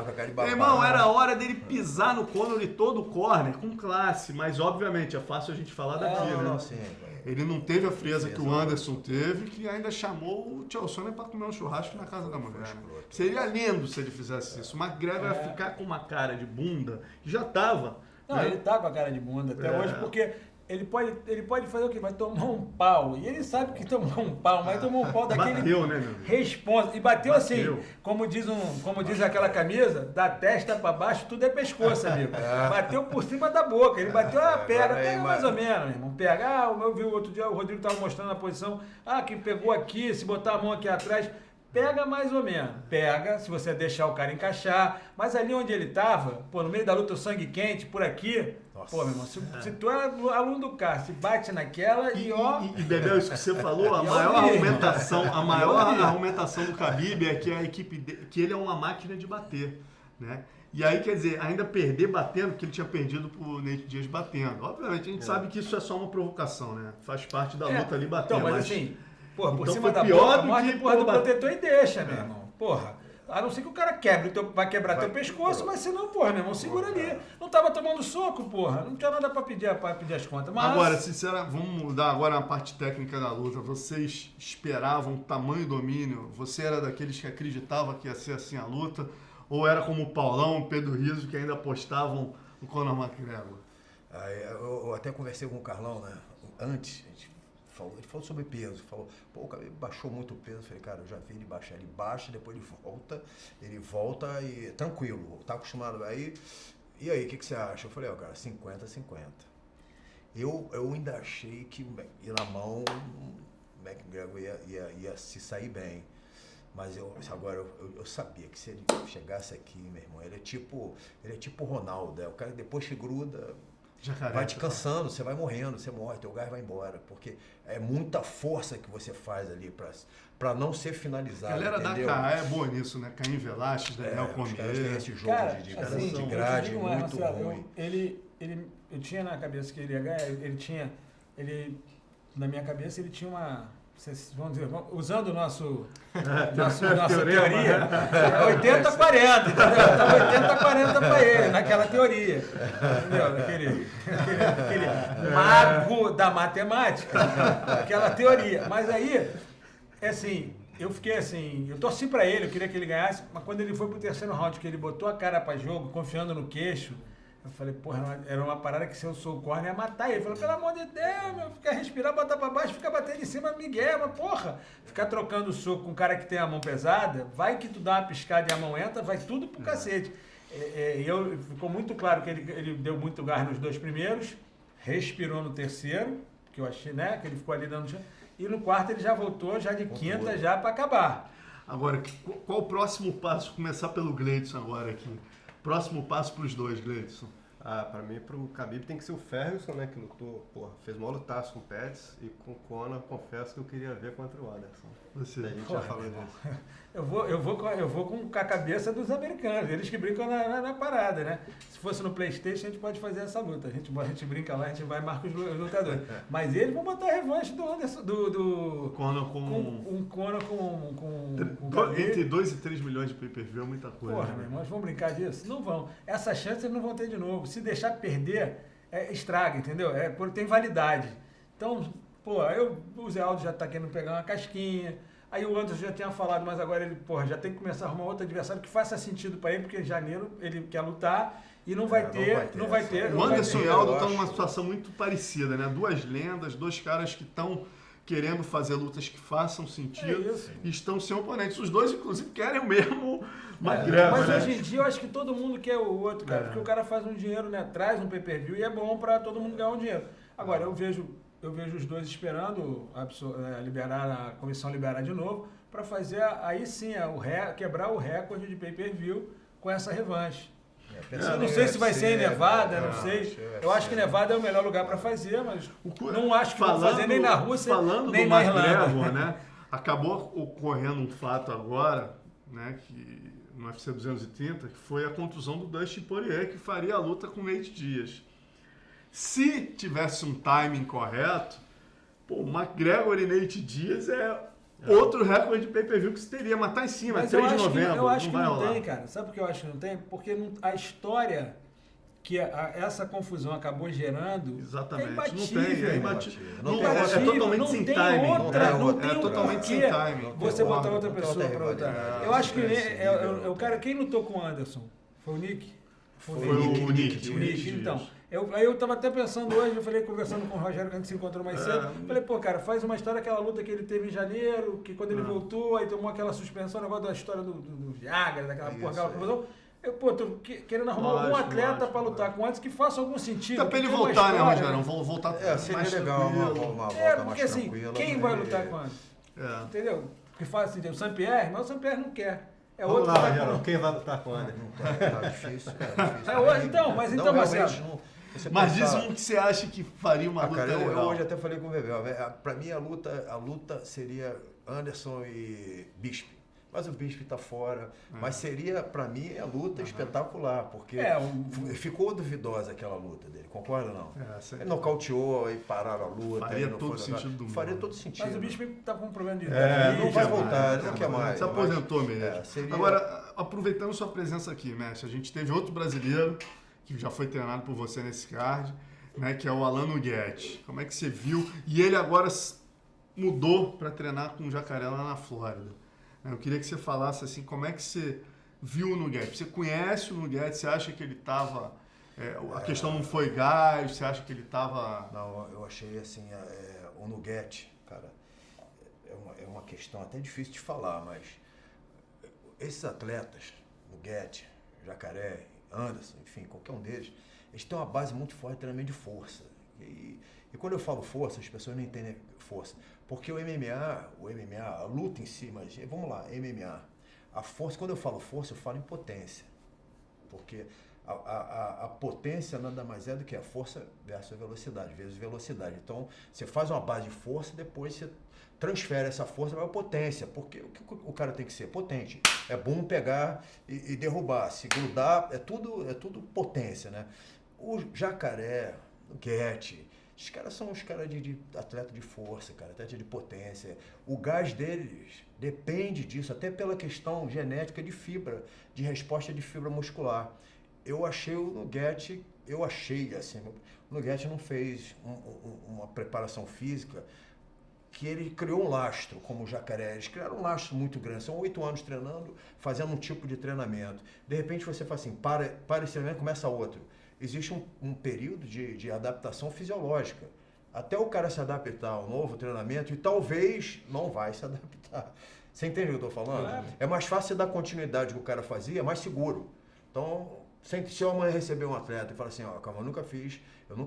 Irmão, era a hora dele pisar no Conor e todo o corner, com classe, mas obviamente é fácil a gente falar daqui, né? Não, sim. Ele não teve a frieza que o Anderson teve, que ainda chamou o Chael Sonnen para comer um churrasco na casa da mulher. Seria lindo se ele fizesse isso. O McGregor ia ficar com uma cara de bunda, que já tava. Não, ele tá com a cara de bunda até hoje, porque ele pode fazer o quê? Vai tomar um pau. E ele sabe que tomou um pau, mas tomou um pau daquele bateu, né, responsa. E bateu assim, como diz aquela camisa, da testa para baixo tudo é pescoço, amigo. Bateu por cima da boca. Ele bateu pega mais ou menos, meu irmão. Pega, eu vi o outro dia, o Rodrigo estava mostrando a posição, que pegou aqui, se botar a mão aqui atrás, Pega mais ou menos. Pega, se você deixar o cara encaixar. Mas ali onde ele tava, pô, no meio da luta, o sangue quente, por aqui. Nossa. Pô, meu irmão, se tu é aluno do cara, se bate naquela E Bebel, isso que você falou, a maior argumentação do Khabib é que a equipe que ele é uma máquina de bater, né? E aí, quer dizer, ainda perder batendo, porque ele tinha perdido pro Nate Diaz batendo. Obviamente, a gente sabe que isso é só uma provocação, né? Faz parte da luta ali bater. Então, mas assim, porra, por então cima da boca, morre a porra do protetor e deixa, meu irmão. Porra. A não ser que o cara quebre, vai quebrar teu pescoço, mas se não, porra, meu irmão, segura ali. Não tava tomando soco, porra. Não tinha nada pra pedir as contas. Mas... Agora, sinceramente, vamos mudar agora na parte técnica da luta. Vocês esperavam tamanho domínio? Você era daqueles que acreditava que ia ser assim a luta? Ou era como o Paulão, o Pedro Rizzo, que ainda apostavam no Conor McGregor? Eu até conversei com o Carlão, né? Antes, ele falou sobre peso, falou, pô, o Khabib baixou muito o peso. Eu falei, cara, eu já vi ele baixar, ele baixa, depois ele volta e tranquilo, tá acostumado. E aí, o que você acha? Eu falei, cara, 50-50. Eu ainda achei que na mão o McGregor ia se sair bem. Mas agora eu sabia que se ele chegasse aqui, meu irmão, ele é tipo o Ronaldo, o cara depois que gruda, vai te cansando, você vai morrendo, você morre, teu gás vai embora, porque é muita força que você faz ali pra não ser finalizado. A galera entendeu? Da KA é boa nisso, né? Caim Velasquez, Daniel Cormier. Os caras têm esse jogo cara, de grade muito ruim. Eu tinha na cabeça que ele ia ganhar, na minha cabeça ele tinha uma... Vamos dizer, usando nossa teoria, 80-40, entendeu? Estava 80-40 para ele, naquela teoria. Entendeu? Aquele mago da matemática, aquela teoria. Mas aí, assim, eu fiquei assim, eu torci para ele, eu queria que ele ganhasse, mas quando ele foi pro terceiro round, que ele botou a cara para jogo, confiando no queixo, eu falei, porra, era uma parada que se eu sou o corner ia matar ele. Ele falou, pelo amor de Deus, meu, ficar respirar, botar pra baixo, ficar batendo em cima, Miguel, mas porra, ficar trocando soco com um cara que tem a mão pesada, vai que tu dá uma piscada e a mão entra, vai tudo pro cacete. Ficou muito claro que ele deu muito gás nos dois primeiros, respirou no terceiro, que eu achei, né, que ele ficou ali dando chão, e no quarto ele já voltou, já de quinta, já pra acabar. Agora, qual o próximo passo? Começar pelo Gleidson agora aqui. Próximo passo para os dois, Gleidson. Pra mim, pro Khabib tem que ser o Ferguson, né, que lutou, porra, fez mó lutaço com o Pettis, e com o Conor, confesso que eu queria ver contra o Anderson. Você, a gente já falou disso. Eu vou com a cabeça dos americanos, eles que brincam na parada, né? Se fosse no PlayStation, a gente pode fazer essa luta. A gente brinca lá, a gente vai e marca os lutadores. Mas eles vão botar a revanche do Anderson, do Conor com Conor com entre 2 e 3 milhões de pay-per-view é muita coisa. Porra, meu irmão, eles vão brincar disso? Não vão. Essa chance eles não vão ter de novo. Se deixar perder, estraga, entendeu? Tem validade. Então, pô, o Zé Aldo já tá querendo pegar uma casquinha. Aí o Anderson já tinha falado, mas agora ele, porra, já tem que começar a arrumar outro adversário que faça sentido para ele, porque em janeiro ele quer lutar e não vai ter. O Anderson e o Aldo estão numa situação muito parecida, né? Duas lendas, dois caras que estão querendo fazer lutas que façam sentido e estão sem oponentes. Os dois, inclusive, querem o mesmo McGregor, mas né? hoje em dia eu acho que todo mundo quer o outro, cara, porque o cara faz um dinheiro, né? Traz um pay-per-view e é bom para todo mundo ganhar um dinheiro. Agora, eu vejo os dois esperando a comissão liberar de novo para fazer aí sim quebrar o recorde de pay-per-view com essa revanche. Eu não sei se vai ser em Nevada, não sei. Eu acho que Nevada é o melhor lugar para fazer, mas não acho que vão fazer nem na Rússia, nem na Irlanda. Né? Acabou ocorrendo um fato agora, né, que no UFC 230, que foi a contusão do Dustin Poirier, que faria a luta com o Nate Diaz. Se tivesse um timing correto, McGregor e Nate Diaz outro recorde de pay-per-view que você teria, mas tá em cima, mas 3 de novembro. Eu acho que não tem, cara. Sabe por que eu acho que não tem? Porque a história que essa confusão acabou gerando. Exatamente. É imbatível. É totalmente sem timing. Não tem totalmente sem timing. Você botar outra pessoa para lutar. Eu acho que o cara, quem lutou com o Anderson? Foi o Nick? Foi o Nick. Então, eu tava até pensando hoje, eu falei, conversando com o Rogério, que a gente se encontrou mais cedo, falei, pô, cara, faz uma história, aquela luta que ele teve em janeiro, que quando ele voltou, aí tomou aquela suspensão, o negócio da história do Viagra, daquela porra, aquela confusão. Tô querendo arrumar algum atleta para lutar com antes que faça algum sentido. Dá pra ele voltar, né, Rogério? Voltar seria legal uma volta porque mais assim, tranquila. quem vai lutar com antes? Entendeu? Porque fala assim, tem o Saint-Pierre, mas o Saint-Pierre não quer. É Vamos outro lá, que vai Rogério, quem vai lutar com ele? Tá difícil, cara. Difícil. É outro, então, mas então, Marcelo. Mas diz um que você acha que faria uma luta cara, eu legal. hoje até falei com o Bebel. Pra mim, a luta seria Anderson e Bispe. Mas o Bispe tá fora. Mas seria, pra mim, a luta espetacular, porque ficou duvidosa aquela luta dele, concorda ou não? Ele nocauteou e pararam a luta. Faria todo sentido do mundo. Faria todo sentido. Mas o Bispe tá com um problema de não vai voltar, ele não quer mais. Se aposentou mesmo. Seria... Agora, aproveitando sua presença aqui, mestre, a gente teve outro brasileiro que já foi treinado por você nesse card, né, que é o Alan Nuguete. Como é que você viu? E ele agora mudou para treinar com o Jacaré lá na Flórida. Eu queria que você falasse assim, como é que você viu o Nuguete? Você conhece o Nuguete? Você acha que ele estava... a questão não foi gás? Você acha que ele estava... Não, eu achei assim, o Nuguete, cara, é uma questão até difícil de falar, mas esses atletas, Nuguete, Jacaré, Anderson, enfim, qualquer um deles, eles têm uma base muito forte de treinamento de força. E quando eu falo força, as pessoas não entendem força. Porque o MMA, a luta em si, mas vamos lá, MMA. A força, quando eu falo força, eu falo em potência. Porque a potência nada mais é do que a força versus a velocidade, vezes velocidade. Então, você faz uma base de força, depois você transfere essa força para a potência. Porque o que o cara tem que ser? Potente. É bom pegar e derrubar. Se grudar, é tudo potência, né? O Jacaré, o Guete, esses caras são os caras de atleta de força, cara, atleta de potência. O gás deles depende disso, até pela questão genética de fibra, de resposta de fibra muscular. Eu achei o Nuguete, assim, o Nuguete não fez uma preparação física que ele criou um lastro, como o Jacaré. Eles criaram um lastro muito grande. São 8 anos treinando, fazendo um tipo de treinamento. De repente você fala assim, para esse treinamento, começa outro. Existe um período de adaptação fisiológica. Até o cara se adaptar ao novo treinamento e talvez não vai se adaptar. Você entende o que eu estou falando? Claro. É mais fácil você dar continuidade ao que o cara fazia, é mais seguro. Então, se eu amanhã receber um atleta e falar assim, calma, eu nunca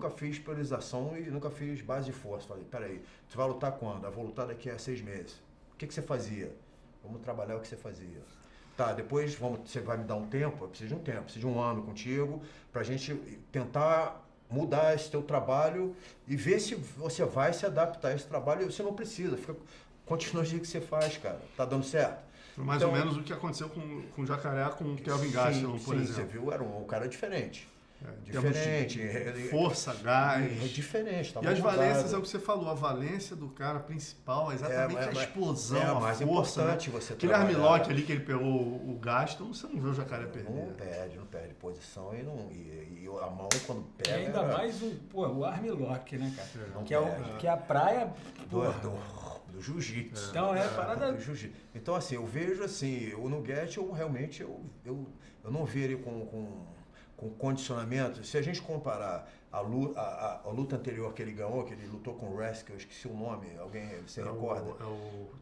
fiz priorização e nunca fiz base de força. Falei, peraí, tu vai lutar quando? Eu vou lutar daqui a 6 meses. O que você fazia? Vamos trabalhar o que você fazia. Tá, depois você vai me dar um tempo, eu preciso de um tempo, preciso de um ano contigo, pra gente tentar mudar esse teu trabalho e ver se você vai se adaptar a esse trabalho. Você não precisa, continua o jeito que você faz, cara. Tá dando certo? Foi mais ou menos o que aconteceu com o Jacaré, com o Kelvin Gastelum, por exemplo. Você viu, era um cara diferente. Diferente, força, gás. É diferente. E as valências é o que você falou, a valência do cara principal é exatamente a explosão, a mais força. Importante você aquele armlock ali que ele pegou o Gaston, você não vê o Jacaré perder. Não perde posição e a mão quando pega. E ainda mais o armlock, né, cara? Que é a praia do jiu-jitsu. Então parada do jiu-jitsu. Então assim, eu vejo assim, o Nuguete, eu não vi ele com condicionamento. Se a gente comparar a luta anterior que ele ganhou, que ele lutou com o Rask, eu esqueci o nome, alguém se recorda?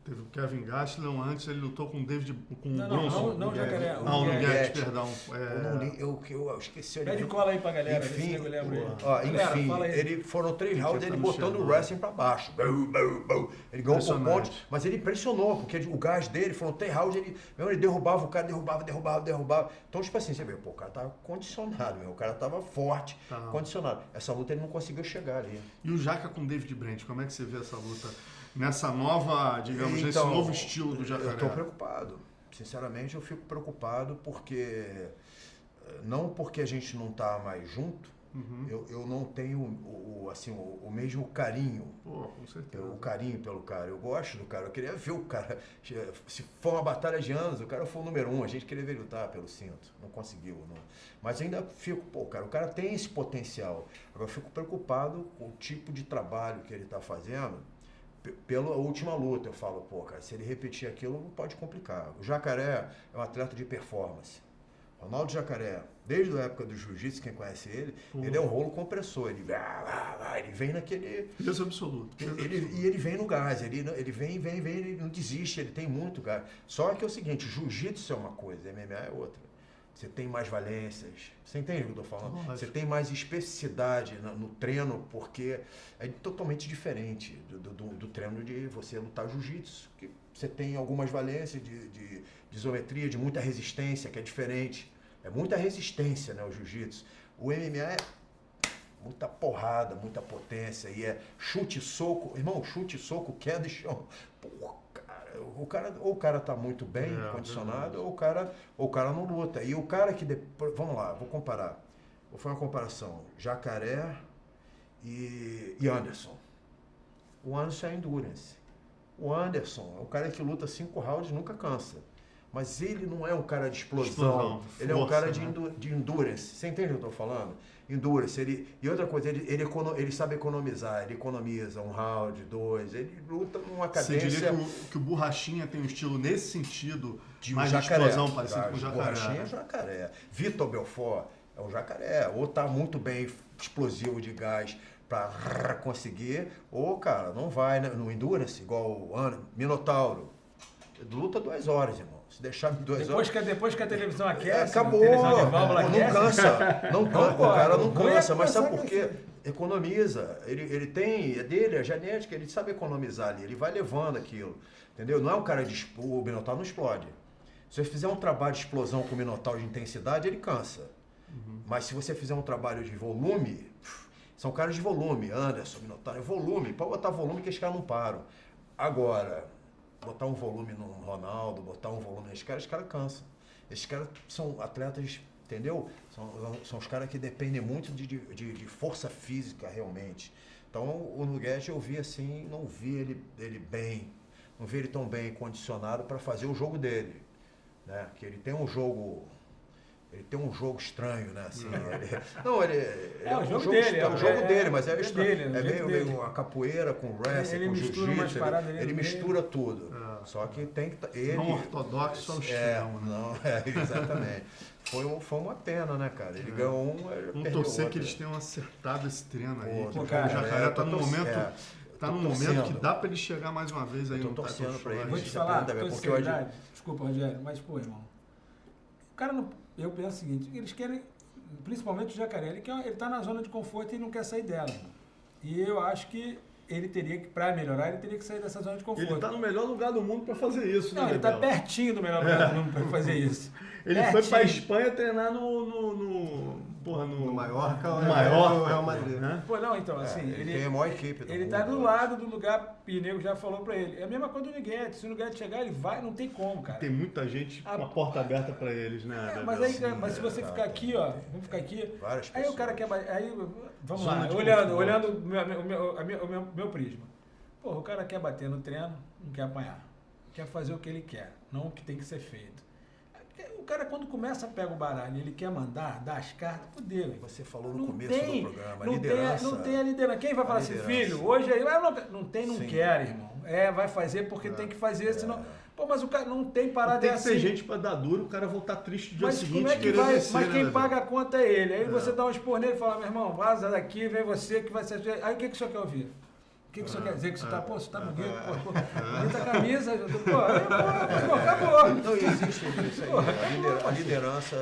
Teve o Kelvin Gastelum, antes ele lutou com o Bronson. Não, o Jacaré. O Nuguete, perdão. Eu esqueci. Pede cola aí pra galera, enfim, galera, foram 3 rounds ele botando o wrestling pra baixo. Ele ganhou por pontos, mas ele impressionou, porque o gás dele, foram 3 rounds, ele derrubava o cara, derrubava. Então, tipo assim, você vê, o cara tava condicionado, o cara tava forte, condicionado. Essa luta ele não conseguiu chegar ali. E o Jaca com o David Brent, como é que você vê essa luta nessa nova, digamos, nesse novo estilo do Jacaré? Eu tô preocupado. Sinceramente, eu fico preocupado não porque a gente não tá mais junto, eu não tenho o mesmo carinho. Pô, com certeza. O carinho pelo cara. Eu gosto do cara. Eu queria ver o cara. Se for uma batalha de anos, o cara foi o número 1. A gente queria ver ele lutar pelo cinto. Não conseguiu. Não. Mas ainda fico, o cara tem esse potencial. Agora eu fico preocupado com o tipo de trabalho que ele está fazendo pela última luta. Eu falo, cara, se ele repetir aquilo, pode complicar. O Jacaré é um atleta de performance. Ronaldo Jacaré, desde a época do jiu-jitsu, quem conhece ele é um rolo compressor, ele vem naquele... Peso absoluto. E ele vem no gás, ele vem, ele não desiste, ele tem muito gás. Só que é o seguinte, jiu-jitsu é uma coisa, MMA é outra. Você tem mais valências, você entende o que eu estou falando? Você tem mais especificidade no treino, porque é totalmente diferente do treino de você lutar jiu-jitsu, que você tem algumas valências de isometria, de muita resistência, que é diferente. É muita resistência, né, o jiu-jitsu. O MMA é muita porrada, muita potência, e é chute, soco. Irmão, chute, soco, queda e chão. Porra, ou o cara tá muito bem condicionado, ou o cara não luta. E o cara que depois... Vamos lá, vou comparar. Vou fazer uma comparação. Jacaré e Anderson. O Anderson é endurance. O Anderson é o cara que luta 5 rounds e nunca cansa. Mas ele não é um cara de explosão. Ele é um cara de endurance. Você entende o que eu estou falando? Endurance. E outra coisa, ele sabe economizar. Ele economiza 1 round, 2. Ele luta numa cadência... Você diria que o Borrachinha tem um estilo nesse sentido, de mais de explosão, parecido com o Jacaré. Borrachinha é Jacaré. Vitor Belfort é um Jacaré. Ou tá muito bem explosivo de gás para conseguir, ou, cara, não vai no endurance, igual o Minotauro. Luta 2 horas, irmão. Se deixar 2 horas... Depois que a televisão aquece, acabou. Não cansa. O cara não cansa. Mas sabe por quê? Economiza. Ele tem... É dele, é genética. Ele sabe economizar ali. Ele vai levando aquilo. Entendeu? Não é um cara de... O Minotauro não explode. Se você fizer um trabalho de explosão com o Minotauro de intensidade, ele cansa. Mas se você fizer um trabalho de volume... São caras de volume. Anderson, Minotauro, é volume. Pode botar volume que esses caras não param. Agora... botar um volume no Ronaldo, botar um volume nesses caras, os caras cansam. Esses caras são atletas, entendeu? São os caras que dependem muito de força física, realmente. Então, o Nogueira eu vi assim, não vi ele bem, não vi ele tão bem condicionado para fazer o jogo dele. Né? Que ele tem um jogo... Ele tem um jogo estranho, né? Assim, é o jogo dele. É o jogo dele, mas é estranho. Dele, é meio a capoeira com o wrestling, com o jiu-jitsu. Ele mistura tudo. Só que tem que... Ele, não ortodoxo ao extremo. Exatamente. Foi uma pena, né, cara? Ele ganhou Vamos torcer que eles tenham acertado esse treino aí. Pô, o Jacaré tá num momento... Tá num momento que torcendo. Dá pra ele chegar mais uma vez aí Eu no tô torcendo pra ele. Vou te falar, desculpa, Rogério, mas, pô, irmão, o cara não... Eu penso o seguinte, eles querem, principalmente o Jacaré, ele tá na zona de conforto e não quer sair dela. E eu acho que ele teria que, para melhorar, ele teria que sair dessa zona de conforto. Ele tá no melhor lugar do mundo para fazer isso, né? Não, ele tá pertinho do melhor lugar do mundo para fazer isso. Ele foi pra Espanha treinar no Mallorca ou no Real Madrid, né? Pô, não, então, assim, ele tem a maior equipe do ele mundo, tá do lado do lugar, e o nego já falou pra ele. É a mesma coisa do Niguete. Se o Niguete chegar, ele vai, não tem como, cara. Tem muita gente com a porta aberta pra eles, né? Mas se você ficar aqui, ó, vamos ficar aqui. Várias aí pessoas. o cara quer. Aí, vamos Zona lá, de olhando o meu prisma. Pô, o cara quer bater no treino, não quer apanhar. Quer fazer o que ele quer, não o que tem que ser feito. O cara, quando começa a pegar o baralho, ele quer mandar, dar as cartas, fodeu. Você falou no começo do programa, não tem a liderança. Quem vai falar assim, filho, hoje aí, não tem, não quer, irmão. Vai fazer porque tem que fazer, senão... Pô, mas o cara não tem parada tem que assim. ter gente pra dar duro, o cara voltar triste no dia mas seguinte. Como é que querer vai? descer, Mas quem né, paga a conta é ele. Aí você dá um esporro nele e fala, meu irmão, vaza daqui, vem você que vai ser... Aí o que o senhor quer ouvir? O que o senhor quer dizer? Que você tá, pô, você tá bonito, pô, bonita a camisa, acabou. Não existe isso aí. A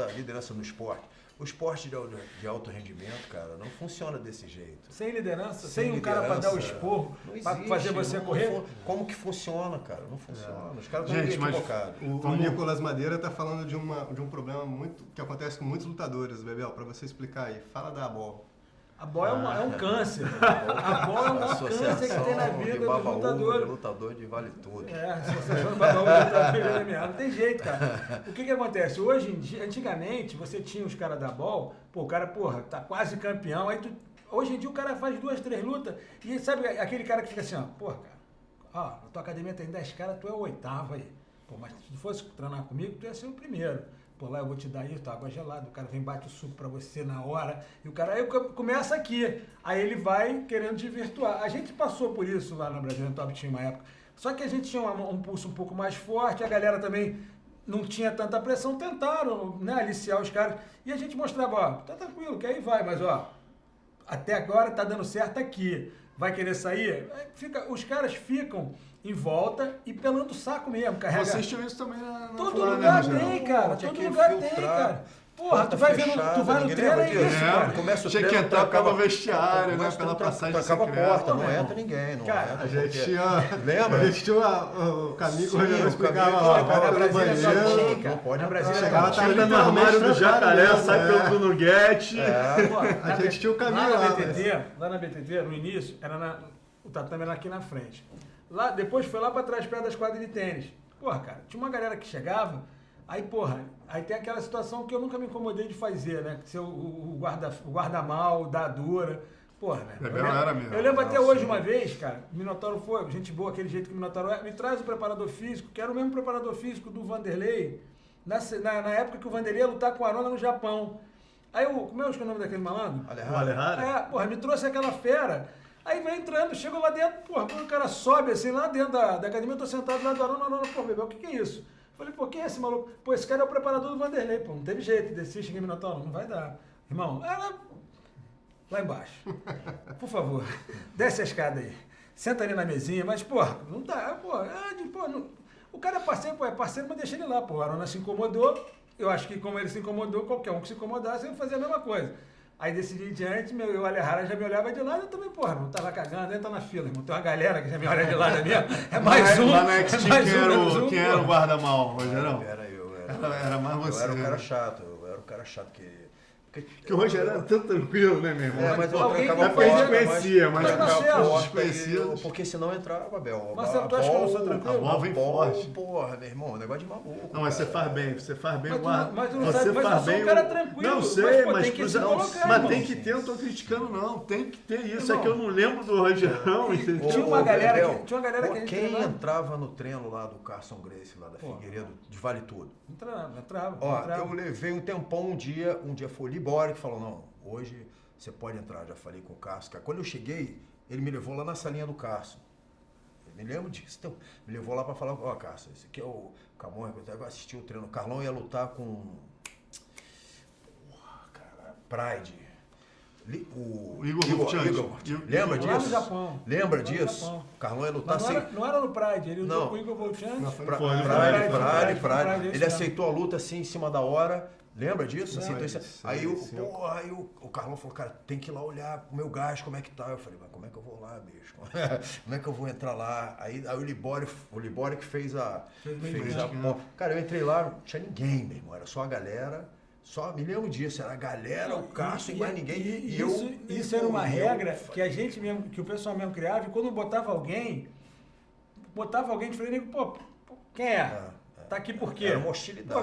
liderança no esporte. O esporte de alto rendimento, cara, não funciona desse jeito. Sem liderança, sem um cara para dar o esporro, para fazer você correr. Como que funciona, cara? Não funciona. Os caras estão equivocados. O Nicolas Madeira está falando de um problema muito que acontece com muitos lutadores, Bebel, para você explicar aí. Fala da ABOL. A bola é um câncer. A bola é o maior câncer que tem na vida do lutador. Lutador de vale tudo. Associação de babaú de lutador de MMA. Não tem jeito, cara. O que acontece? Hoje em dia, antigamente, você tinha os caras da bola, o cara, tá quase campeão, aí hoje em dia o cara faz 2, 3 lutas, e sabe aquele cara que fica assim, cara, na tua academia tem 10 caras, tu é o 8º aí. Mas se tu fosse treinar comigo, tu ia ser o primeiro. Lá eu vou te dar isso, água gelada, o cara vem bate o suco pra você na hora, e o cara aí começa aqui, aí ele vai querendo desvirtuar. A gente passou por isso lá na Brasil Top Team uma época, só que a gente tinha um pulso um pouco mais forte, a galera também não tinha tanta pressão, tentaram, né, aliciar os caras, e a gente mostrava, tá tranquilo, que aí vai, mas até agora tá dando certo aqui, vai querer sair? Os caras ficam em volta e pelando o saco mesmo, carrega. Vocês tinham isso também na Todo lugar tem, cara. Todo lugar tem, cara. Porra, tu vai no treino, é isso, cara. Começa o Tinha que treino, entrar trancava- pelo vestiário, né? Pela passagem trancava a secreta. porta, não Não, entra ninguém. Não cara, entra A gente porque- tinha. Lembra? A gente tinha o caminho que o Sim, Rogério o explicava caminho lá. que Volta na do Brasília banheiro. Top Team, Não pode na entrar. Brasília Chegava, Top tá Team. Entra no armário do jacaré, trancado, sai pelo Nuguete. A gente tinha o caminho lá lá. na BTT, lá na BTT, no início, o tatame era aqui na frente. Lá, depois foi lá pra trás, perto das quadras de tênis. Porra, cara, tinha uma galera que chegava, aí, porra, aí tem aquela situação que eu nunca me incomodei de fazer, né? Ser o guarda mal, dar dura. Porra, velho. Bebel era mesmo. Eu lembro até Não, hoje, sim. uma vez, cara, o Minotauro foi, gente boa, aquele jeito que o Minotauro é, me traz o preparador físico, que era o mesmo preparador físico do Vanderlei, na época que o Vanderlei ia lutar com o Arona no Japão. Aí, como é o nome daquele malandro? Alejandro. Porra, me trouxe aquela fera. Aí vem entrando, chegou lá dentro, porra, quando o cara sobe assim, lá dentro da academia, eu tô sentado lá do Arona, pô, Bebel, o que é isso? Falei, pô, quem é esse maluco? Pô, esse cara é o preparador do Vanderlei, pô, não teve jeito, desci, cheguei, Minotauro, não vai dar. Irmão, era lá embaixo. Por favor, desce a escada aí. Senta ali na mesinha, mas, porra, não dá, porra. O cara é parceiro, mas deixa ele lá, pô. O Arona se incomodou. Eu acho que como ele se incomodou, qualquer um que se incomodasse, ia fazer a mesma coisa. Aí desse dia em diante, o Alejara já me olhava de lado, eu também, porra, não tava cagando, entra na fila, irmão. Tem uma galera que já me olha de lado mesmo. É mais um. Lá na X-Team, mais quem um, era menos o- um, quem era o pô. guarda-mal, Rogerão? Era eu. Era mais Eu você. era um né? cara chato. Eu era um cara chato que... Que o Rogério era tão tranquilo, né, meu irmão? É, mas eu Alguém trancava que a a gente porta, conhecia, mas trancava a Marcelo, porta desconhecidos. porque senão entrava, Bel. Marcelo, tu acha que eu não sou tranquilo? A bola vem forte. Porra, meu irmão, negócio de maluco. Não, mas você cara. faz bem, você faz bem Mas o tu guarda. não- mas tu não Você sabe, mas eu faz sou um bem cara o- tranquilo, Não mas, sei, pô, mas, tem que se não, colocar, mas irmão. tem que ter, eu não tô criticando, não. Tem que ter isso. Irmão. É que eu não lembro do Rogerão, entendeu? Tinha Ô, uma galera Bebel, que- tinha uma galera que a gente quem treinava. entrava no treino lá do Carson Gracie, lá da Figueiredo, de Vale Tudo? Entrava. Ó, eu levei um tempão um dia foi o Libório que falou, não, hoje você pode entrar, já falei com o Carson. Cara, quando eu cheguei, ele me levou lá na salinha do Carson. Eu me lembro disso. Então, me levou lá pra falar, ó, Carson, esse aqui é o Camões, eu assisti o treino. O Carlão ia lutar com... Porra, cara, Pride. O Igor Vovchansk. Lembra Lá no disso? Japão. Lembra Lá no disso? Japão. Carlão ia lutar Mas sem... não era no Pride, ele lutou Não. com o Igor Volchansk. Pride. Ele esse aceitou a luta assim em cima da hora. Lembra disso? Lembro. Aceitou isso. Aí, o Carlão falou, cara, tem que ir lá olhar o meu gás, como é que tá. Eu falei, mas como é que eu vou lá, bicho? Como é que eu vou entrar lá? Aí o Libório que fez a... Cara, eu entrei lá, não tinha ninguém, meu irmão. Era só a galera. Só me lembro disso, era a galera, o Cássio e mais ninguém. E isso era uma regra que a gente mesmo, que o pessoal mesmo criava, e quando botava alguém diferente, pô, quem é? Tá aqui por quê? Era uma hostilidade.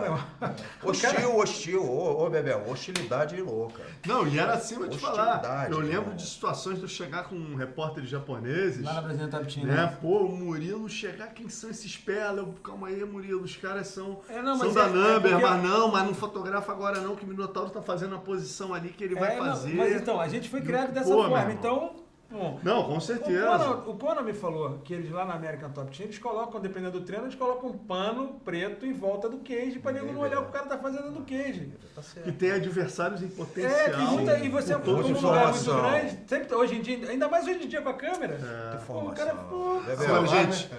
Pô, meu, Hostil. Ô, Bebel, hostilidade louca. Não, e era acima de falar. Hostilidade, Eu lembro irmão. de situações de eu chegar com repórteres japoneses. lá na Brasília Top Team, Né? Pô, o Murilo chegar, quem são esses pés? Calma aí, Murilo, os caras são, Não, são mas da é Number, porque- mas não fotografa agora não, que o Minotauro tá fazendo a posição ali que ele vai fazer. Mas então, a gente foi criado dessa Pô, meu forma, irmão. então... Bom, Não, com certeza. o Conan me falou que eles lá na American Top Team, eles colocam, dependendo do treino, eles colocam um pano preto em volta do cage pra nego não olhar o que o cara tá fazendo no cage. Tá certo. Que tem adversários em potencial. E você, com toda como um lugar muito informação. grande, sempre, hoje em dia, ainda mais hoje em dia com a câmera, pô, o cara, pô, Bebel, Gente,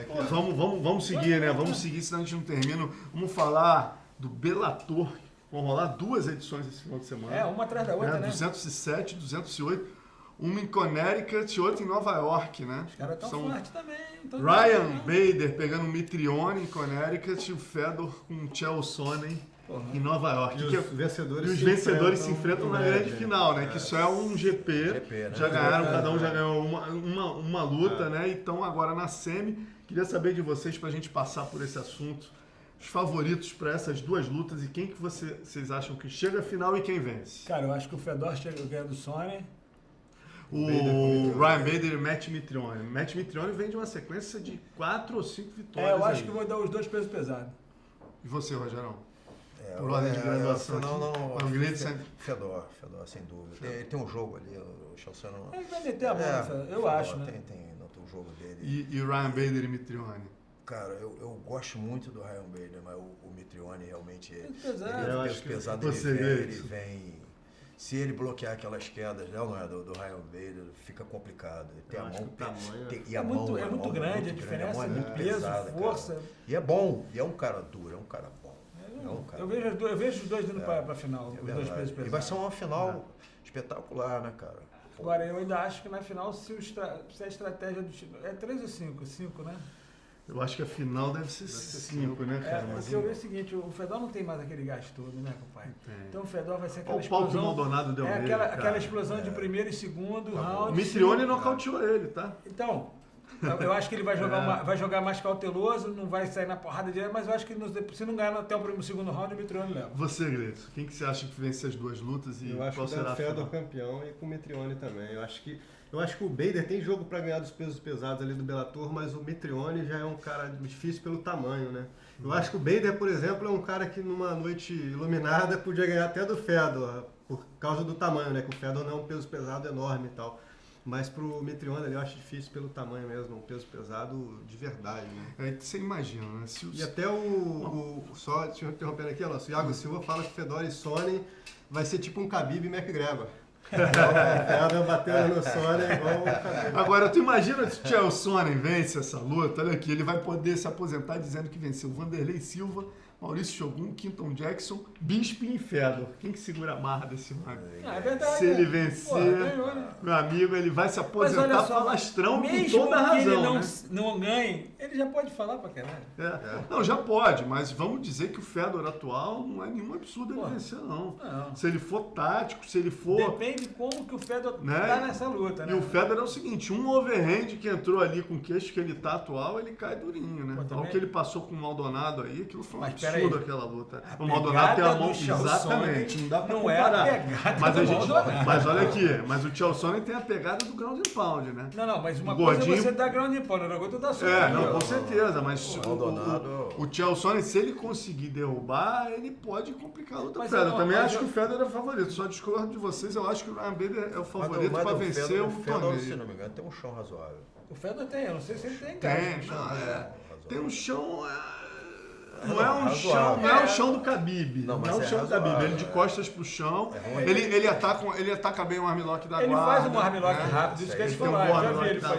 vamos seguir, né? Vamos seguir, senão a gente não termina. Vamos falar do Bellator. Vão rolar 2 edições esse final de semana. uma atrás da outra, né? 207, 208. Uma em Connecticut e outra em Nova York, né? Os caras tão fortes também. Ryan Bader pegando o Mitrione em Connecticut e o Fedor com o Chael Sonnen em Nova York. E os vencedores, E os vencedores se enfrentam na grande final, né? Que isso é um GP. né? Já ganharam, cada um já ganhou uma luta, né? E estão agora na semi. Queria saber de vocês, pra gente passar por esse assunto, os favoritos para essas 2 lutas e quem que vocês acham que chega à final e quem vence? Cara, eu acho que o Fedor chega ganha do Sonnen. O Ryan Bader e o Matt Mitrione. Matt Mitrione vem de uma sequência de 4 ou 5 vitórias. Eu acho aí. que vou dar os 2 pesos pesados. E você, Rogerão? Por ordem de graduação. Não. É um grande Fedor, sem dúvida. Ele tem um jogo ali, o Chalceno. Ele vai meter a mão, eu acho, né? Tem o jogo dele. E o Ryan Bader e Mitrione? Cara, eu gosto muito do Ryan Bader, mas o Mitrione realmente... Ele Eu tem acho que pesado, ele vem... Se ele bloquear aquelas quedas, não é do Ryan Bader, fica complicado. Ele tem a mão, e a mão é muito grande, a diferença é muito peso, pesada, força. cara. E é bom, e é um cara duro, é um cara bom. Eu vejo os dois indo para a final, os dois pesos pesados. E vai ser uma final espetacular, né, cara? Agora, eu ainda acho que na final, se a estratégia do time... É 3 ou 5? 5, né? Eu acho que a final deve ser 5, né, cara? O que eu vejo é o seguinte, o Fedor não tem mais aquele gás todo, né, compadre? Então o Fedor vai ser aquela Olha o pau que o explosão... Maldonado deu nele, aquela explosão de primeiro e segundo round. O Mitrione nocauteou ele, tá? Então, eu acho que ele vai jogar mais cauteloso, não vai sair na porrada direto, mas eu acho que se não ganhar até o segundo round, o Mitrione leva. Você, Gleito, quem que você acha que vence as duas lutas e eu acho qual que será o Fedor campeão e com o Mitrione também. Eu acho que o Bader tem jogo para ganhar dos pesos pesados ali do Bellator, mas o Mitrione já é um cara difícil pelo tamanho, né? Eu acho que o Bader, por exemplo, é um cara que numa noite iluminada podia ganhar até do Fedor, por causa do tamanho, né? Que o Fedor não é um peso pesado enorme e tal. Mas pro Mitrione ali eu acho difícil pelo tamanho mesmo, um peso pesado de verdade, né? É, você imagina, né? E até só te interrompendo aqui, o Thiago Silva fala que Fedor e Sonnen vai ser tipo um Khabib e McGregor. O Fedor batendo no Sonnen igual o Khabib. Agora, tu imagina se o Chael Sonnen vence essa luta, olha aqui, ele vai poder se aposentar dizendo que venceu Vanderlei Silva, Maurício Shogun, Quinton Jackson, Bisping e Fedor. Quem que segura a marra desse homem? É verdade. Se ele vencer, meu amigo, ele vai se aposentar falastrão com toda a razão. Mesmo que ele né? não ganhe, ele já pode falar pra caralho. Não, já pode, mas vamos dizer que o Fedor atual não é nenhum absurdo ele vencer, não. Se ele for tático, se ele for... Depende como que o Fedor tá nessa luta, né? E o Fedor é o seguinte, um overhand que entrou ali com o queixo que ele tá atual, ele cai durinho, né? Olha o que ele passou com o Maldonado aí, aquilo foi um absurdo aquela luta. O Maldonado tem a mão... Exatamente, não dá pra comparar. Mas olha aqui, mas o Chael Sonnen tem a pegada do ground and pound, né? Não, mas uma coisa é você dar ground and pound, outra dá soco. Com certeza, mas o Chael Sonnen, se ele conseguir derrubar, ele pode complicar a luta pro Fedor. Eu também acho que o Fedor é o favorito, só discordo de vocês, eu acho que o Ryan Bader é o favorito para vencer o torneio. Se não me engano, tem um chão razoável. O Fedor tem, eu não sei se ele tem gás. Tem um chão... Não é o chão do Khabib. Não é o chão do Khabib. Ele de costas pro chão. Ele ataca bem o armlock da guarda. Ele faz um armlock rápido, isso que eles falaram. Já vi ele fazer.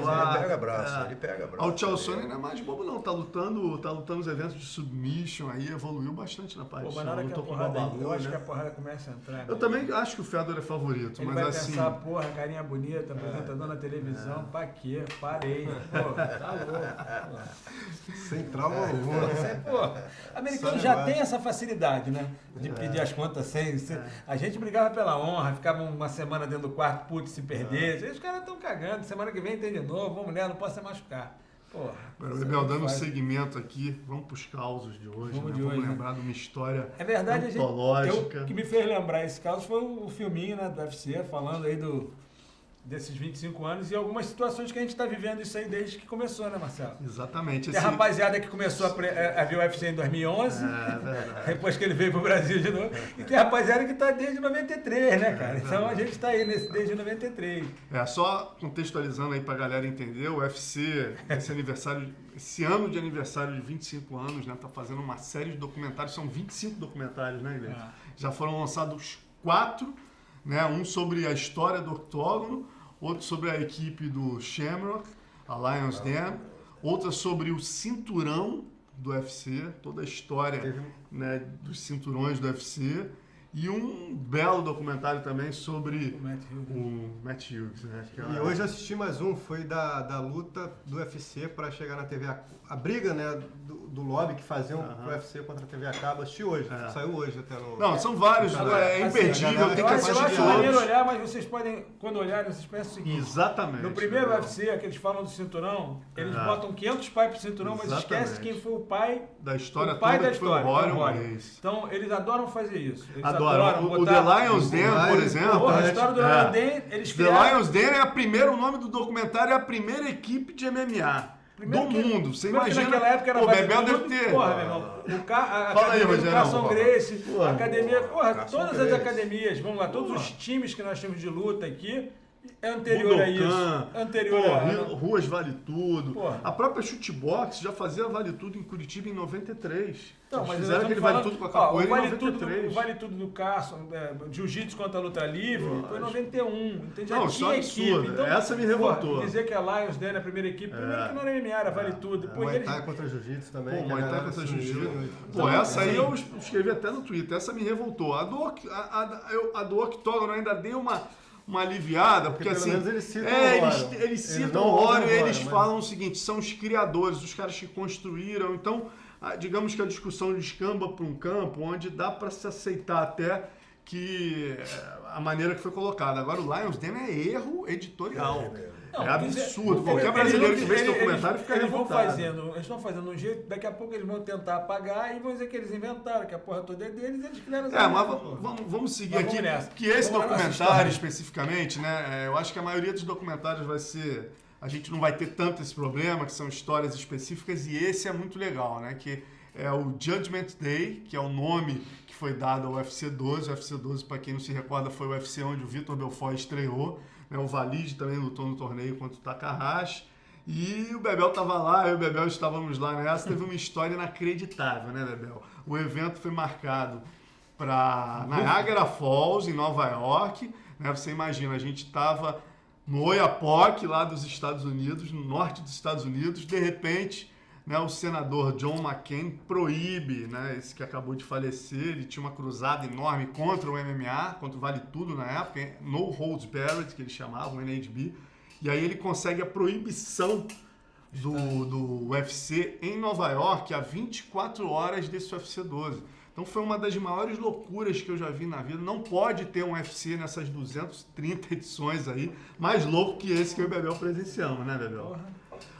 Ele pega braço. O Chael Sonnen não é mais bobo, não. Tá lutando os eventos de submission aí, evoluiu bastante na parte. Mas na hora que a porrada, eu acho que a porrada começa a entrar. Eu também acho que o Fedor é favorito, ele mas vai assim... pensar, porra, carinha bonita, apresentador na televisão, pra quê? Parei. Pô, tá louco. Sem trauma algum, né? Pô, americano já tem essa facilidade, né? De pedir as contas sem... A gente brigava pela honra, ficava uma semana dentro do quarto, putz, se perdesse. Os caras estão cagando, semana que vem tem de novo, vamos mulher, não posso se machucar. Porra. Bebel, dando um segmento aqui, vamos pros causos de hoje, vamos lembrar de uma história antológica. O que me fez lembrar esse caso foi o filminho, né, do UFC, falando aí desses 25 anos e algumas situações que a gente está vivendo isso aí desde que começou, né, Marcelo? Exatamente. Tem a rapaziada que começou a ver o UFC em 2011, depois que ele veio pro Brasil de novo, e tem a rapaziada que está desde 93, né, cara? Então a gente está aí desde 93. Só contextualizando aí pra galera entender, o UFC, esse ano de aniversário de 25 anos, né, tá fazendo uma série de documentários, são 25 documentários, né, Guilherme? Já foram lançados 4, né? Um sobre a história do octógono, outro sobre a equipe do Shamrock, a Lions Den, outra sobre o cinturão do UFC, toda a história, né, dos cinturões do UFC, e um belo documentário também sobre o Matt Hughes. Né? E hoje eu assisti mais um, foi da luta do UFC para chegar na TV a briga, né, do lobby que faziam pro UFC contra a TV a cabo. Assisti hoje, saiu hoje até no... Não, são vários, é imperdível, tem que assistir todos. Eu acho maneiro olhar, mas vocês podem, quando olharem, vocês pensam o seguinte. Exatamente. No primeiro UFC, que eles falam do cinturão, eles botam 500 pais pro cinturão, mas esquece quem foi o pai da história, toda, foi o Rory. Então, eles adoram fazer isso. Eles adoram o The Lions Den, por exemplo. A história do Lions Den, eles criaram... The Lions Den o nome do documentário é a primeira equipe de MMA. Do mundo, você imagina. Naquela época era o Bebel deve ter. Porra, meu irmão. Fala aí, Rogério. Carson Gracie, a academia. Porra, todas as academias, vamos lá, todos os times que nós temos de luta aqui, É anterior a isso. Budokan, Anterior a... Ruas Vale Tudo. Porra. A própria Chutebox já fazia Vale Tudo em Curitiba em 93. Então, Eles mas fizeram aquele Vale Tudo com a capoeira em 93. O Vale Tudo do Carson, Jiu-Jitsu contra a luta livre, foi em 91. Então já Não, tinha isso é equipe. absurdo. Então, Essa me revoltou. Dizer que a Lions Den é a primeira equipe, primeiro que não era MMA, era Vale Tudo. Depois Muay eles... Thai contra Jiu-Jitsu também. Pô, Muay Thai contra Jiu-Jitsu. Pô, Então, essa aí eu escrevi até no Twitter. Essa me revoltou. A do Octógono ainda deu uma aliviada, porque pelo assim, menos eles citam eles citam não o Oro e ouvem o eles Oro, falam o seguinte, são os criadores, os caras que construíram, então, digamos que a discussão descamba para um campo onde dá para se aceitar até que a maneira que foi colocada. Agora o Lions Den é erro editorial. Não, É absurdo. Qualquer brasileiro que vê esse documentário fica revoltado. Eles estão fazendo um jeito, daqui a pouco eles vão tentar apagar e vão dizer que eles inventaram, que a porra toda é deles, eles criaram essa mas vamos seguir Mas aqui. vamos nessa. Que esse Vamos lá nessa documentário história. especificamente, né? Eu acho que a maioria dos documentários vai ser. A gente não vai ter tanto esse problema, que são histórias específicas, e esse é muito legal, né? Que é o Judgment Day, que é o nome que foi dado ao UFC 12. O UFC 12, para quem não se recorda, foi o UFC onde o Vitor Belfort estreou. Né? O Valide também lutou no torneio contra o Takahashi. E o Bebel estava lá, eu e o Bebel estávamos lá nessa. Teve uma história inacreditável, né, Bebel? O evento foi marcado para Niagara Falls, em Nova York. Né? Você imagina, a gente estava no Oiapoque, lá dos Estados Unidos, no norte dos Estados Unidos. De repente, né, o senador John McCain proíbe, né, esse que acabou de falecer, ele tinha uma cruzada enorme contra o MMA, contra o Vale Tudo na época, No Holds Barred, que eles chamavam, NHB, e aí ele consegue a proibição do UFC em Nova York a 24 horas desse UFC 12. Então foi uma das maiores loucuras que eu já vi na vida. Não pode ter um UFC nessas 230 edições aí, mais louco que esse que eu e o Bebel presenciamos, né, Bebel?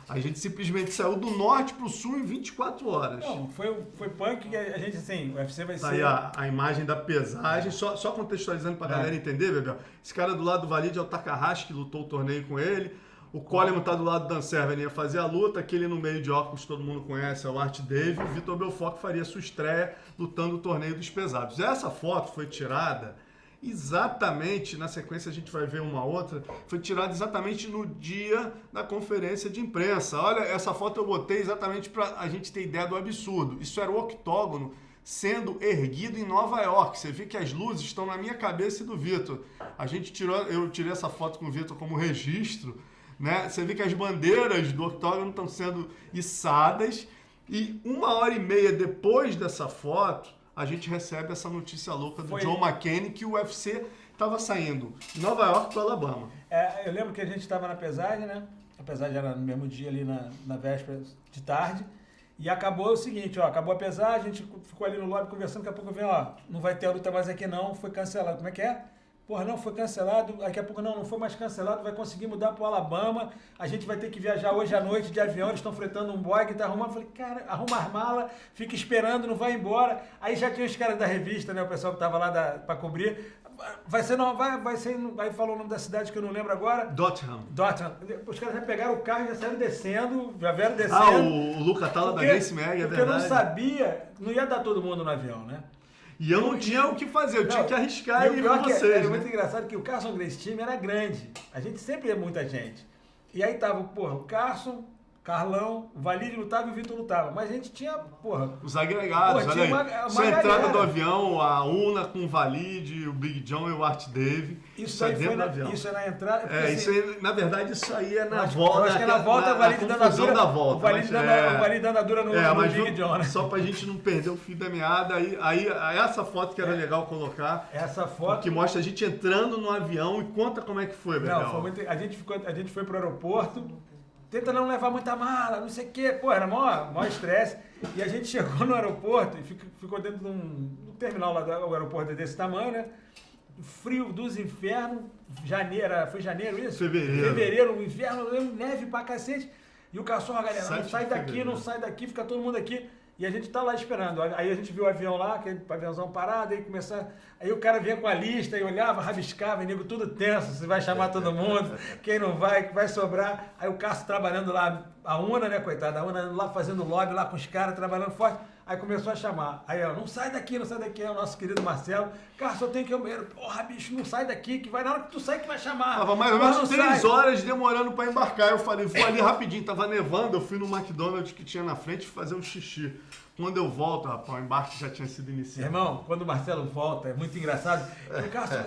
A gente simplesmente saiu do norte pro sul em 24 horas. Não, foi punk que a gente, assim, o UFC vai Tá ser... aí a imagem da pesagem, só contextualizando pra galera entender, Bebel. Esse cara do lado do Valide é o Takahashi, que lutou o torneio com ele. O Coleman tá do lado do Dan Severn, ia fazer a luta. Aquele no meio de óculos, todo mundo conhece, é o Art Dave. O Vitor Belfort que faria sua estreia lutando o torneio dos pesados. Essa foto foi tirada exatamente, na sequência a gente vai ver uma outra, foi tirada exatamente no dia da conferência de imprensa. Olha, essa foto eu botei exatamente para a gente ter ideia do absurdo. Isso era o octógono sendo erguido em Nova York. Você vê que as luzes estão na minha cabeça e do Vitor. Eu tirei essa foto com o Vitor como registro, né? Você vê que as bandeiras do octógono estão sendo içadas e 1h30 depois dessa foto, a gente recebe essa notícia louca do John McCain que o UFC estava saindo de Nova York para Alabama. Eu lembro que a gente estava na pesagem, né? A pesagem era no mesmo dia ali na véspera de tarde. E acabou o seguinte, acabou a pesagem, a gente ficou ali no lobby conversando, daqui a pouco eu vi, não vai ter a luta mais aqui não, foi cancelado. Como é que é? Porra, não, foi cancelado, daqui a pouco não foi mais cancelado, vai conseguir mudar para o Alabama, a gente vai ter que viajar hoje à noite de avião, eles estão fretando um boy que tá arrumando, eu falei, cara, arruma as malas, fica esperando, não vai embora. Aí já tinha os caras da revista, né, o pessoal que tava lá para cobrir, vai ser, aí falou o nome da cidade que eu não lembro agora. Dotham. Os caras já pegaram o carro e já saíram descendo, já vieram descendo. O Luca Tala da Grace Mag, é verdade. Porque eu não sabia, não ia dar todo mundo no avião, né? E eu não tinha o que fazer, eu tinha que arriscar e ir com com vocês. Era né? muito engraçado que o Carson Gracie time era grande. A gente sempre ia muita gente. E aí tava, o Carson, Carlão, o Valide lutava e o Vitor lutava. Mas a gente tinha, os agregados, olha aí. Uma a entrada galera do avião, a Una com o Valide, o Big John e o Art Dave. Isso aí foi isso é na entrada. Isso aí, na verdade, isso aí é na volta. Eu acho que é na volta, o Valide dando a dura. Da volta, o Valide dando a dura no Big John, né? Só pra gente não perder o fio da meada. Aí essa foto que era legal colocar. Essa foto. Que mostra a gente entrando no avião e conta como é que foi, Bebel. Não, foi muito. A gente foi pro aeroporto. Tenta não levar muita mala, não sei o quê. Pô, era maior estresse. E a gente chegou no aeroporto e ficou dentro de um terminal lá do aeroporto desse tamanho, né? Frio dos infernos. Foi janeiro isso? Fevereiro, o inverno, neve pra cacete. E o caçorro, a galera, não sai daqui, fica todo mundo aqui. E a gente tá lá esperando. Aí a gente viu o avião lá, aquele aviãozão parado, aí o cara vinha com a lista e olhava, rabiscava, e nego tudo tenso, você vai chamar todo mundo, quem não vai, que vai sobrar. Aí o Cássio trabalhando lá a Una, né, coitada, a Una lá fazendo lobby, lá com os caras, trabalhando forte. Aí começou a chamar. Aí ela, não sai daqui, não sai daqui. É o nosso querido Marcelo. Cara, só tem que ir ao banheiro. Porra, bicho, não sai daqui, que vai na hora que tu sai que vai chamar. Tava mais ou menos 3 horas demorando pra embarcar. Eu falei, vou ali rapidinho. Tava nevando, eu fui no McDonald's que tinha na frente fazer um xixi. Quando eu volto, rapaz, o embarque já tinha sido iniciado. Irmão, quando o Marcelo volta, é muito engraçado.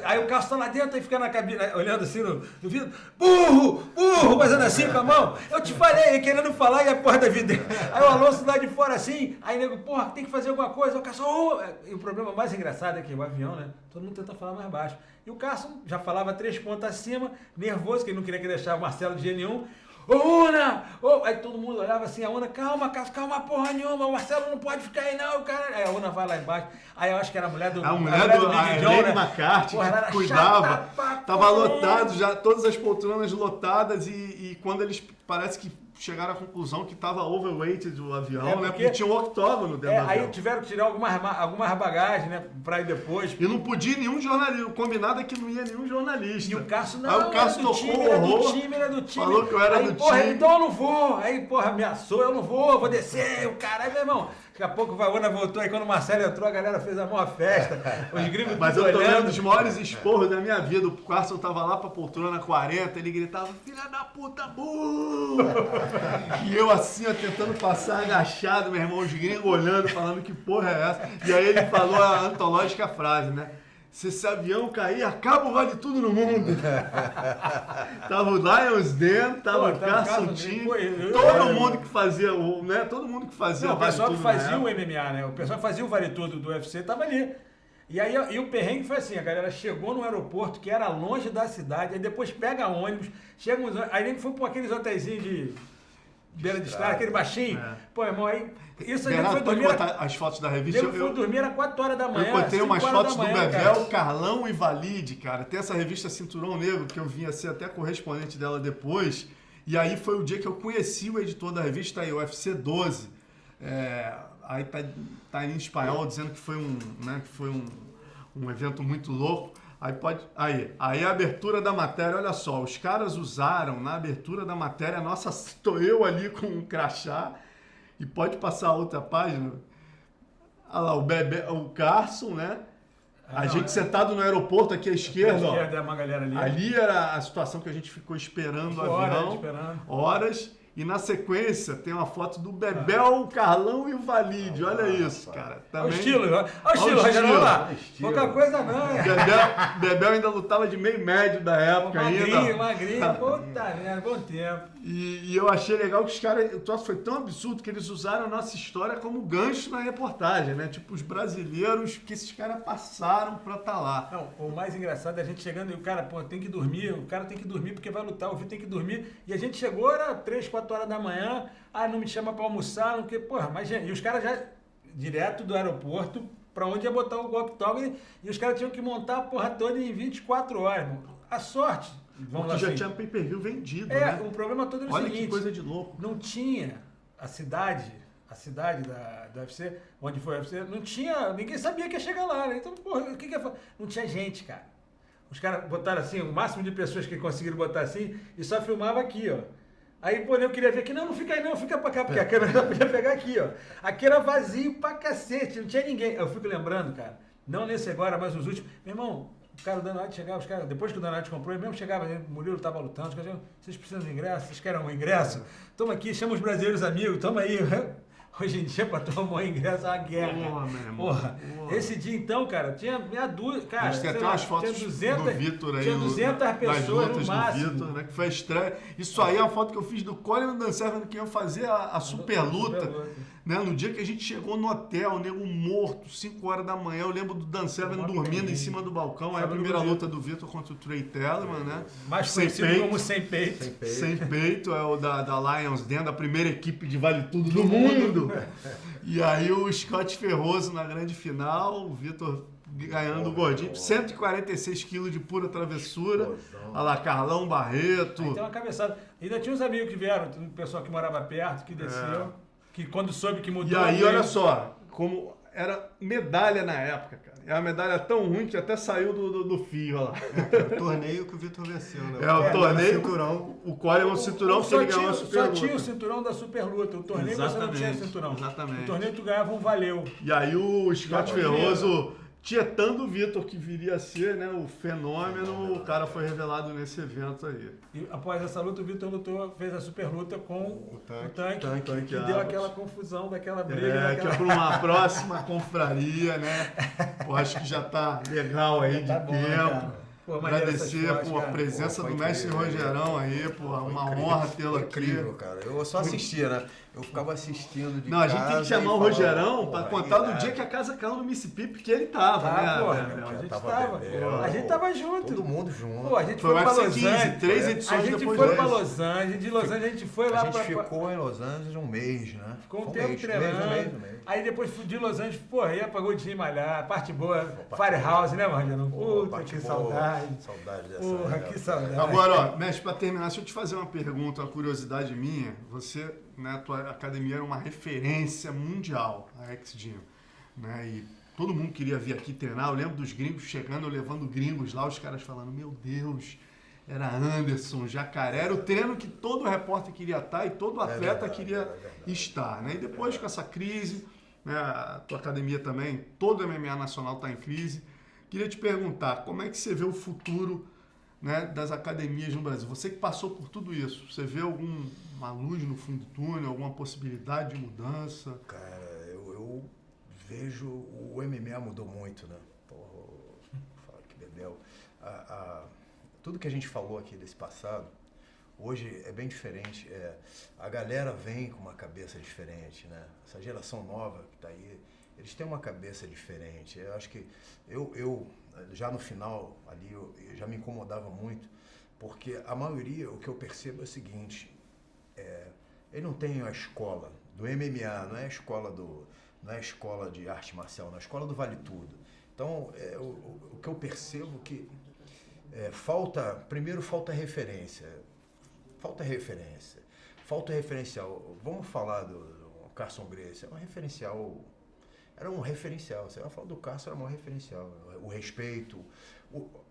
Aí o Carlos tá lá dentro, aí fica na cabine, olhando assim no vidro. Burro! Burro! Fazendo assim com a mão. Eu te falei, querendo falar, e a porra da vida. Aí o Alonso lá de fora assim, aí nego, porra, tem que fazer alguma coisa. O Carlos, E o problema mais engraçado é que o avião, né? Todo mundo tenta falar mais baixo. E o Carlos já falava 3 pontos acima, nervoso, que ele não queria que deixar o Marcelo de jeito nenhum. Ô, Una! Aí todo mundo olhava assim, a Una, calma, Cássio, calma, porra nenhuma, o Marcelo não pode ficar aí não, cara. Aí a Una vai lá embaixo, aí eu acho que era a mulher do... A mulher do Big John, né? McCarthy, porra, que cuidava, tava lotado já, todas as poltronas lotadas e quando eles, parece que chegaram à conclusão que tava overweighted o avião, né? Porque tinha um octógono dentro do avião. Aí tiveram que tirar algumas bagagens, né? Pra ir depois. E não podia ir nenhum jornalista. O combinado é que não ia nenhum jornalista. E o Cássio não, aí o Cássio tocou era do time. Falou que eu era aí, do porra, time. Então eu não vou. Aí, porra, ameaçou, eu não vou descer. O caralho, meu irmão. Daqui a pouco a Una voltou, aí quando o Marcelo entrou, a galera fez a maior festa. Os gringos Mas eu tô olhando. vendo os maiores esporros da minha vida. O Carson tava lá pra poltrona 40, ele gritava, filha da puta, burro! E eu assim, ó, tentando passar agachado, meu irmão, os gringos olhando, falando que porra é essa. E aí ele falou a antológica frase, né? Se esse avião cair, acaba o Vale Tudo no mundo. Tava o Lions dentro, tava o Carson Team, todo mundo que fazia, né? Todo mundo que fazia o pessoal que fazia o MMA, né? O pessoal que fazia o Vale Tudo do UFC tava ali. E aí o perrengue foi assim, a galera chegou no aeroporto que era longe da cidade, aí depois pega ônibus, chega uns ônibus, aí nem foi por aqueles hotéisinhos de beira de estrada, aquele baixinho. Pô, irmão, aí... Isso aí Bernardo, foi dormir... botar as fotos da revista. Eu fui dormir às 4 horas da manhã. Eu encontrei umas fotos manhã, do Bebel, cara. Carlão e Valide, cara. Tem essa revista Cinturão Negro, que eu vim a ser até correspondente dela depois. E aí foi o dia que eu conheci o editor da revista, aí, o UFC 12. Aí tá em espanhol dizendo que foi um evento muito louco. Aí a abertura da matéria, olha só, os caras usaram na abertura da matéria, nossa, estou eu ali com um crachá, e pode passar a outra página. Olha lá, o Carson, né? A gente sentado no aeroporto aqui à esquerda, ó. É uma galera ali. Ali era a situação que a gente ficou esperando o avião. Horas. E na sequência tem uma foto do Bebel, o Carlão e o Valide. Olha isso, cara. Olha o estilo, Rogério, vamos lá. Pouca coisa não, Bebel ainda lutava de meio médio da época ainda. Magrinho, puta merda, bom tempo. E eu achei legal que os caras, o troço foi tão absurdo que eles usaram a nossa história como gancho na reportagem, né? Tipo, os brasileiros que esses caras passaram pra estar lá. Não, o mais engraçado é a gente chegando e o cara, pô, tem que dormir, o cara tem que dormir porque vai lutar, o Vitor tem que dormir. E a gente chegou, era 3, 4 horas da manhã, não me chama pra almoçar, não que, porra, mas e os caras já, direto do aeroporto, pra onde ia botar o octógono, e os caras tinham que montar a porra toda em 24 horas, irmão. A sorte, vamos lá já assim. tinha pay-per-view vendido, né? O problema todo era o Olha seguinte, que coisa de louco. não tinha a cidade da UFC, onde foi a UFC, não tinha, ninguém sabia que ia chegar lá, né? Então, porra, o que ia fazer? Não tinha gente, cara. Os caras botaram assim, o máximo de pessoas que conseguiram botar assim, e só filmava aqui, ó. Aí, pô, eu queria ver aqui, não fica aí não, fica pra cá, porque a câmera já podia pegar aqui, ó. Aqui era vazio pra cacete, não tinha ninguém. Eu fico lembrando, cara, não nesse agora, mas nos últimos. Meu irmão, o cara do Dana White chegava, os caras, depois que o Dana White comprou, ele mesmo chegava, o Murilo tava lutando, os caras diziam, vocês precisam de ingresso, vocês querem um ingresso? Toma aqui, chama os brasileiros amigos, toma aí. Hoje em dia, pra tomar um ingresso, é uma guerra. Porra, meu irmão. Porra. Esse dia, então, cara, tinha meia dúzia. Cara, tem até umas fotos do Vitor aí. Tinha 200 pessoas no máximo. Do Vitor, né, que foi a estreia. Isso aí é uma foto que eu fiz do Colin e do Dan Severn, que iam fazer a super luta. Né? No dia que a gente chegou no hotel, o nego morto, 5 horas da manhã, eu lembro do Dan Severn dormindo em cima do balcão. Aí a primeira luta do Vitor contra o Trey Tellerman, né? Mais conhecido como Sem Peito. Sem Peito, é o da Lions Den, da primeira equipe de Vale Tudo do mundo. E aí o Scott Ferroso na grande final, o Vitor ganhando o gordinho, 146 quilos de pura travessura. Olha lá, Carlão Barreto. Aí tem uma cabeçada. Ainda tinha uns amigos que vieram, um pessoal que morava perto, que desceu. Que quando soube que mudou... E aí, olha só, como era medalha na época, cara. É uma medalha tão ruim que até saiu do fio, olha lá. O torneio que o Vitor venceu, né? O torneio, cinturão. o Coleman no cinturão, porque ele ganhou a Superluta. Só tinha o cinturão da Superluta. O torneio você não tinha cinturão. Exatamente. O torneio tu ganhava um valeu. E aí o Scott Ferroso, tietando o Vitor, que viria a ser, né, o fenômeno, o cara foi revelado nesse evento aí. E após essa luta, o Vitor fez a Superluta com o tanque que deu Alves. aquela confusão, daquela briga. Que é para uma próxima confraria, né? Eu acho que já tá legal aí de bom, tempo. Pô, Agradecer a presença do mestre Rogerão aí, pô, uma honra tê-lo aqui. Incrível, cara. Eu só assistia, né? Eu ficava assistindo de Não, a gente tem que chamar o Rogerão para contar do dia que a casa caiu no Mississippi, que ele tava, né? A gente tava junto. Todo mundo junto. Pô, a gente foi pra Los Angeles. 3 edições A gente depois foi pra Los Angeles. De Los Angeles a gente foi lá pra... A gente ficou em Los Angeles um mês, né? Ficou um tempo treinando. Um mês. Aí depois de Los Angeles, porra, ia pra Goldinho malhar. Parte boa. Firehouse, né, Rogerão? Puta, que saudade. Saudade dessa. Porra, que saudade. Agora, ó, mestre, pra terminar, deixa eu te fazer uma pergunta, uma curiosidade minha. Você, né, a tua academia era uma referência mundial, a X-Gym, né? E todo mundo queria vir aqui treinar. Eu lembro dos gringos chegando, eu levando gringos lá, os caras falando, meu Deus, era Anderson, Jacaré, era o treino que todo repórter queria estar e todo atleta queria estar, né? E depois com essa crise, né, a tua academia também, todo o MMA nacional está em crise. Queria te perguntar, como é que você vê o futuro, né, das academias no Brasil? Você que passou por tudo isso, você vê alguma luz no fundo do túnel, alguma possibilidade de mudança? Cara, eu vejo o MMA mudou muito, né? Porra, fala que bebel. Tudo que a gente falou aqui desse passado, hoje é bem diferente. A galera vem com uma cabeça diferente, né? Essa geração nova que está aí, eles têm uma cabeça diferente. Eu acho que eu já no final ali, eu já me incomodava muito, porque a maioria, o que eu percebo é o seguinte, ele não tem a escola do MMA, não é a escola de arte marcial, não é a escola do vale tudo. Então, o que eu percebo que primeiro falta referência. Falta referencial. Vamos falar do Carson Gracie, era um referencial. Você vai falar do Carson, era um referencial.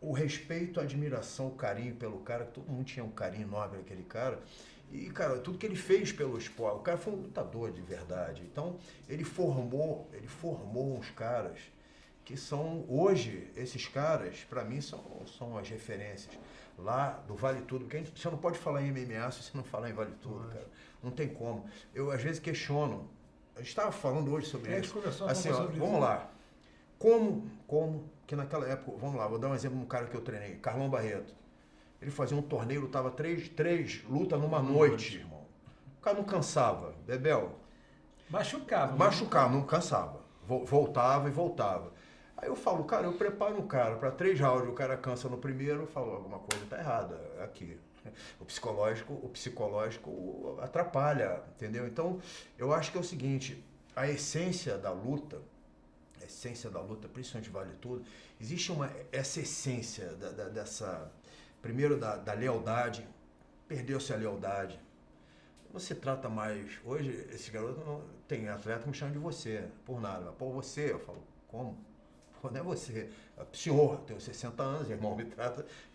O respeito, a admiração, o carinho pelo cara, todo mundo tinha um carinho enorme naquele cara. E, cara, tudo que ele fez pelo esporte, o cara foi um lutador de verdade. Então, ele formou uns caras que são, hoje, esses caras, para mim, são as referências lá do Vale Tudo. Porque você não pode falar em MMA se você não falar em Vale Tudo, cara. Não tem como. Eu, às vezes, questiono. A gente estava falando hoje sobre isso. Assim, ó, vamos lá. Como que naquela época, vamos lá, vou dar um exemplo de um cara que eu treinei, Carlão Barreto. Ele fazia um torneio, lutava três lutas numa noite, irmão. O cara não cansava, Bebel. Machucava, não cansava. Voltava e voltava. Aí eu falo, cara, eu preparo um cara para 3 rounds, o cara cansa no primeiro, eu falo, alguma coisa tá errada aqui. O psicológico atrapalha, entendeu? Então, eu acho que é o seguinte, a essência da luta, principalmente Vale Tudo, existe essa essência primeiro da lealdade, perdeu-se a lealdade. Você trata mais, hoje, esse garoto, tem atleta que me chama de você, por nada, mas por você, eu falo, como? Não é você, senhor, tenho 60 anos, irmão, me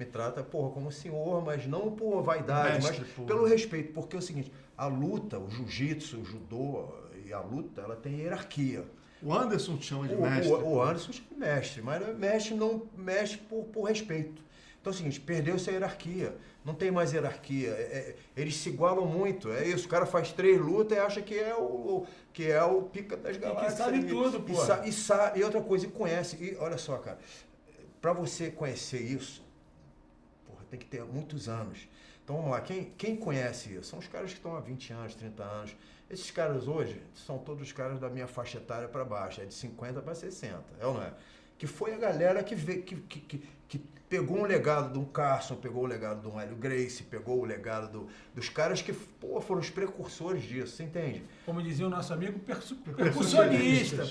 trata porra, como senhor, mas não por vaidade, mas pelo respeito, porque é o seguinte, a luta, o jiu-jitsu, o judô e a luta, ela tem hierarquia. O Anderson te chama de mestre. O Anderson chama de mestre, mas mestre não mexe por respeito. Então é o seguinte, perdeu-se a hierarquia, não tem mais hierarquia, eles se igualam muito, é isso, o cara faz 3 lutas e acha que é o pica das galáxias. E que sabe tudo, pô. E outra coisa, e conhece, e olha só, cara, pra você conhecer isso, porra, tem que ter muitos anos. Então vamos lá, quem conhece isso? São os caras que estão há 20 anos, 30 anos. Esses caras hoje são todos os caras da minha faixa etária para baixo, é de 50 para 60, é ou não é? Que foi a galera que pegou um legado de um Carson, pegou o legado de um Hélio Gracie, pegou o legado dos caras que foram os precursores disso, você entende? Como dizia o nosso amigo, percussionista.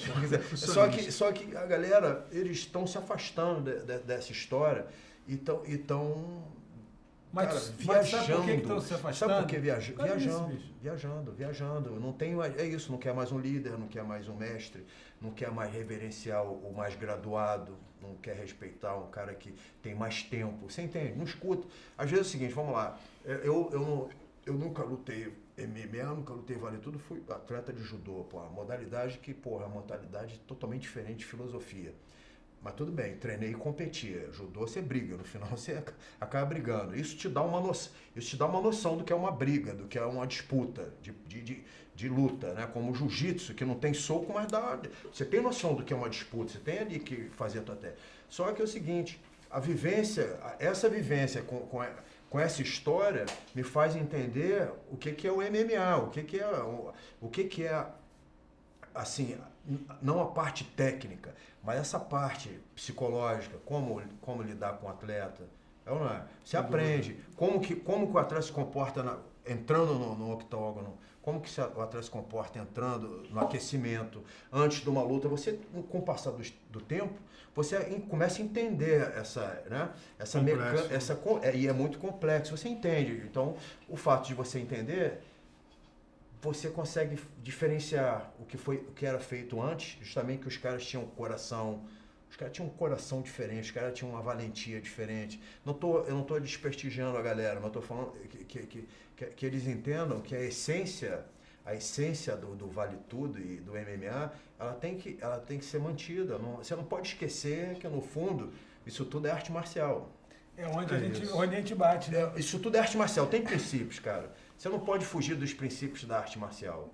Só que a galera, eles estão se afastando dessa história e estão Mas, cara, mas sabe por que viajando. estão se afastando? Sabe por que Viajando. viajando. Não tem, é isso, não quer mais um líder, não quer mais um mestre, não quer mais reverenciar o mais graduado, não quer respeitar um cara que tem mais tempo. Você entende? Não escuta. Às vezes é o seguinte, vamos lá, eu nunca lutei MMA, nunca lutei vale tudo, fui atleta de judô, pô, a modalidade que, porra, é uma modalidade totalmente diferente de filosofia. Mas tudo bem, treinei e competia. Judô você briga, no final você acaba brigando. Isso te dá uma noção do que é uma briga, do que é uma disputa de luta, né? Como o jiu-jitsu, que não tem soco, mas você tem noção do que é uma disputa, você tem ali que fazer a tua técnica. Só que é o seguinte, essa vivência com essa história me faz entender o que é o MMA, o que é assim, não a parte técnica, mas essa parte psicológica, como lidar com o atleta, não é? Você aprende como que o atleta se comporta entrando no octógono, como que o atleta se comporta entrando no aquecimento, antes de uma luta. Você, com o passar do tempo, você começa a entender essa mecânica, e é muito complexo, você entende. Então, o fato de você entender, você consegue diferenciar o que era feito antes, justamente que os caras tinham um coração diferente, os caras tinham uma valentia diferente. Eu não estou desprestigiando a galera, mas estou falando que eles entendam que a essência do Vale Tudo e do MMA, ela tem que ser mantida. Você não pode esquecer que, no fundo, isso tudo é arte marcial. É onde a gente bate, né? Isso tudo é arte marcial, tem princípios, cara. Você não pode fugir dos princípios da arte marcial.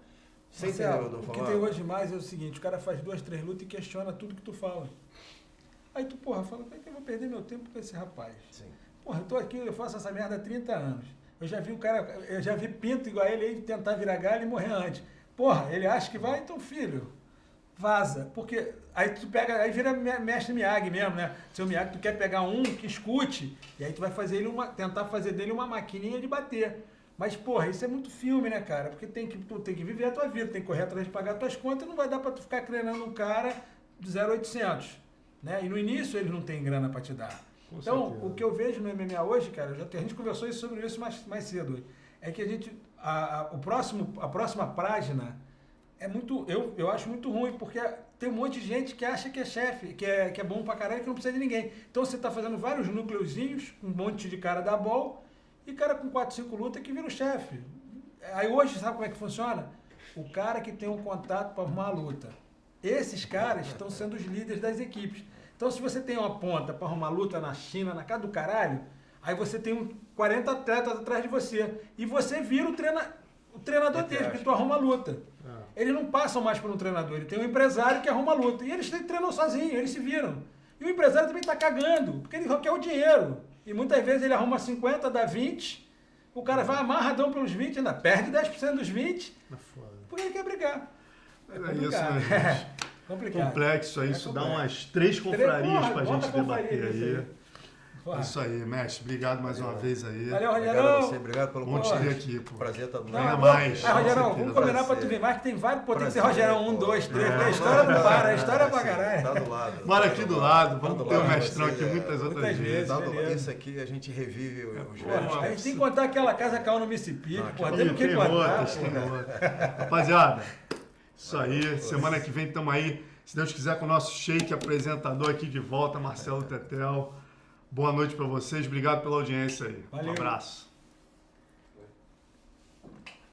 Você entendeu o que eu tô falando? O que tem hoje mais é o seguinte, o cara faz 2, 3 lutas e questiona tudo que tu fala. Aí tu, fala, como é que eu vou perder meu tempo com esse rapaz? Sim. Porra, eu tô aqui, eu faço essa merda há 30 anos. Eu já vi pinto igual a ele aí tentar virar galho e morrer antes. Porra, ele acha que vai, então filho, vaza. Porque aí tu pega, aí vira mestre Miyagi mesmo, né? Seu Miyagi, tu quer pegar um que escute, e aí tu vai fazer tentar fazer dele uma maquininha de bater. Mas, porra, isso é muito filme, né, cara? Porque tu tem que viver a tua vida, tem que correr atrás de pagar as tuas contas, não vai dar pra tu ficar treinando um cara de 0,800, né? E no início eles não têm grana pra te dar. Então, o que eu vejo no MMA hoje, cara, a gente conversou sobre isso mais cedo, é que a próxima página é muito, eu acho muito ruim, porque tem um monte de gente que acha que é chefe, que é bom pra caralho, que não precisa de ninguém. Então você tá fazendo vários núcleozinhos, um monte de cara da bol, e cara com 4, 5 lutas que vira o chefe. Aí hoje, sabe como é que funciona? O cara que tem um contato para arrumar a luta. Esses caras estão sendo os líderes das equipes. Então, se você tem uma ponta para arrumar luta na China, na casa do caralho, aí você tem 40 atletas atrás de você. E você vira o treinador dele, porque tu arruma a luta. Eles não passam mais por um treinador, ele tem um empresário que arruma a luta. E eles treinam sozinhos, eles se viram. E o empresário também está cagando, porque ele quer o dinheiro. E muitas vezes ele arruma 50, dá 20, o cara vai amarradão pelos 20, ainda perde 10% dos 20, porque ele quer brigar. É isso, né, gente? Complicado. Complexo, isso dá umas 3 confrarias pra gente debater aí. É isso aí, mestre. Obrigado mais uma vez aí. Valeu, Rogerão. Obrigado a você, obrigado pelo Bom te ter aqui, pô. Prazer estar do Venha lado. mais. Rogerão, vamos combinar pra tu vir mais, que tem vários, pô, tem que ser Rogerão 1, 2, 3, a história não para, a história é pra caralho. Tá do lado. Mora aqui do lado, vamos do ter o lado, mestrão você, aqui muitas outras vezes. Isso aqui a gente revive os Pô, velhos. a gente tem que contar aquela casa caiu no Mississippi, pô, temos que Tem contar. outras, tem outras. Rapaziada, isso aí. Semana que vem estamos aí, se Deus quiser, com o nosso shake apresentador aqui de volta, Marcelo Tetel. Boa noite para vocês, obrigado pela audiência aí. Valeu. Um abraço.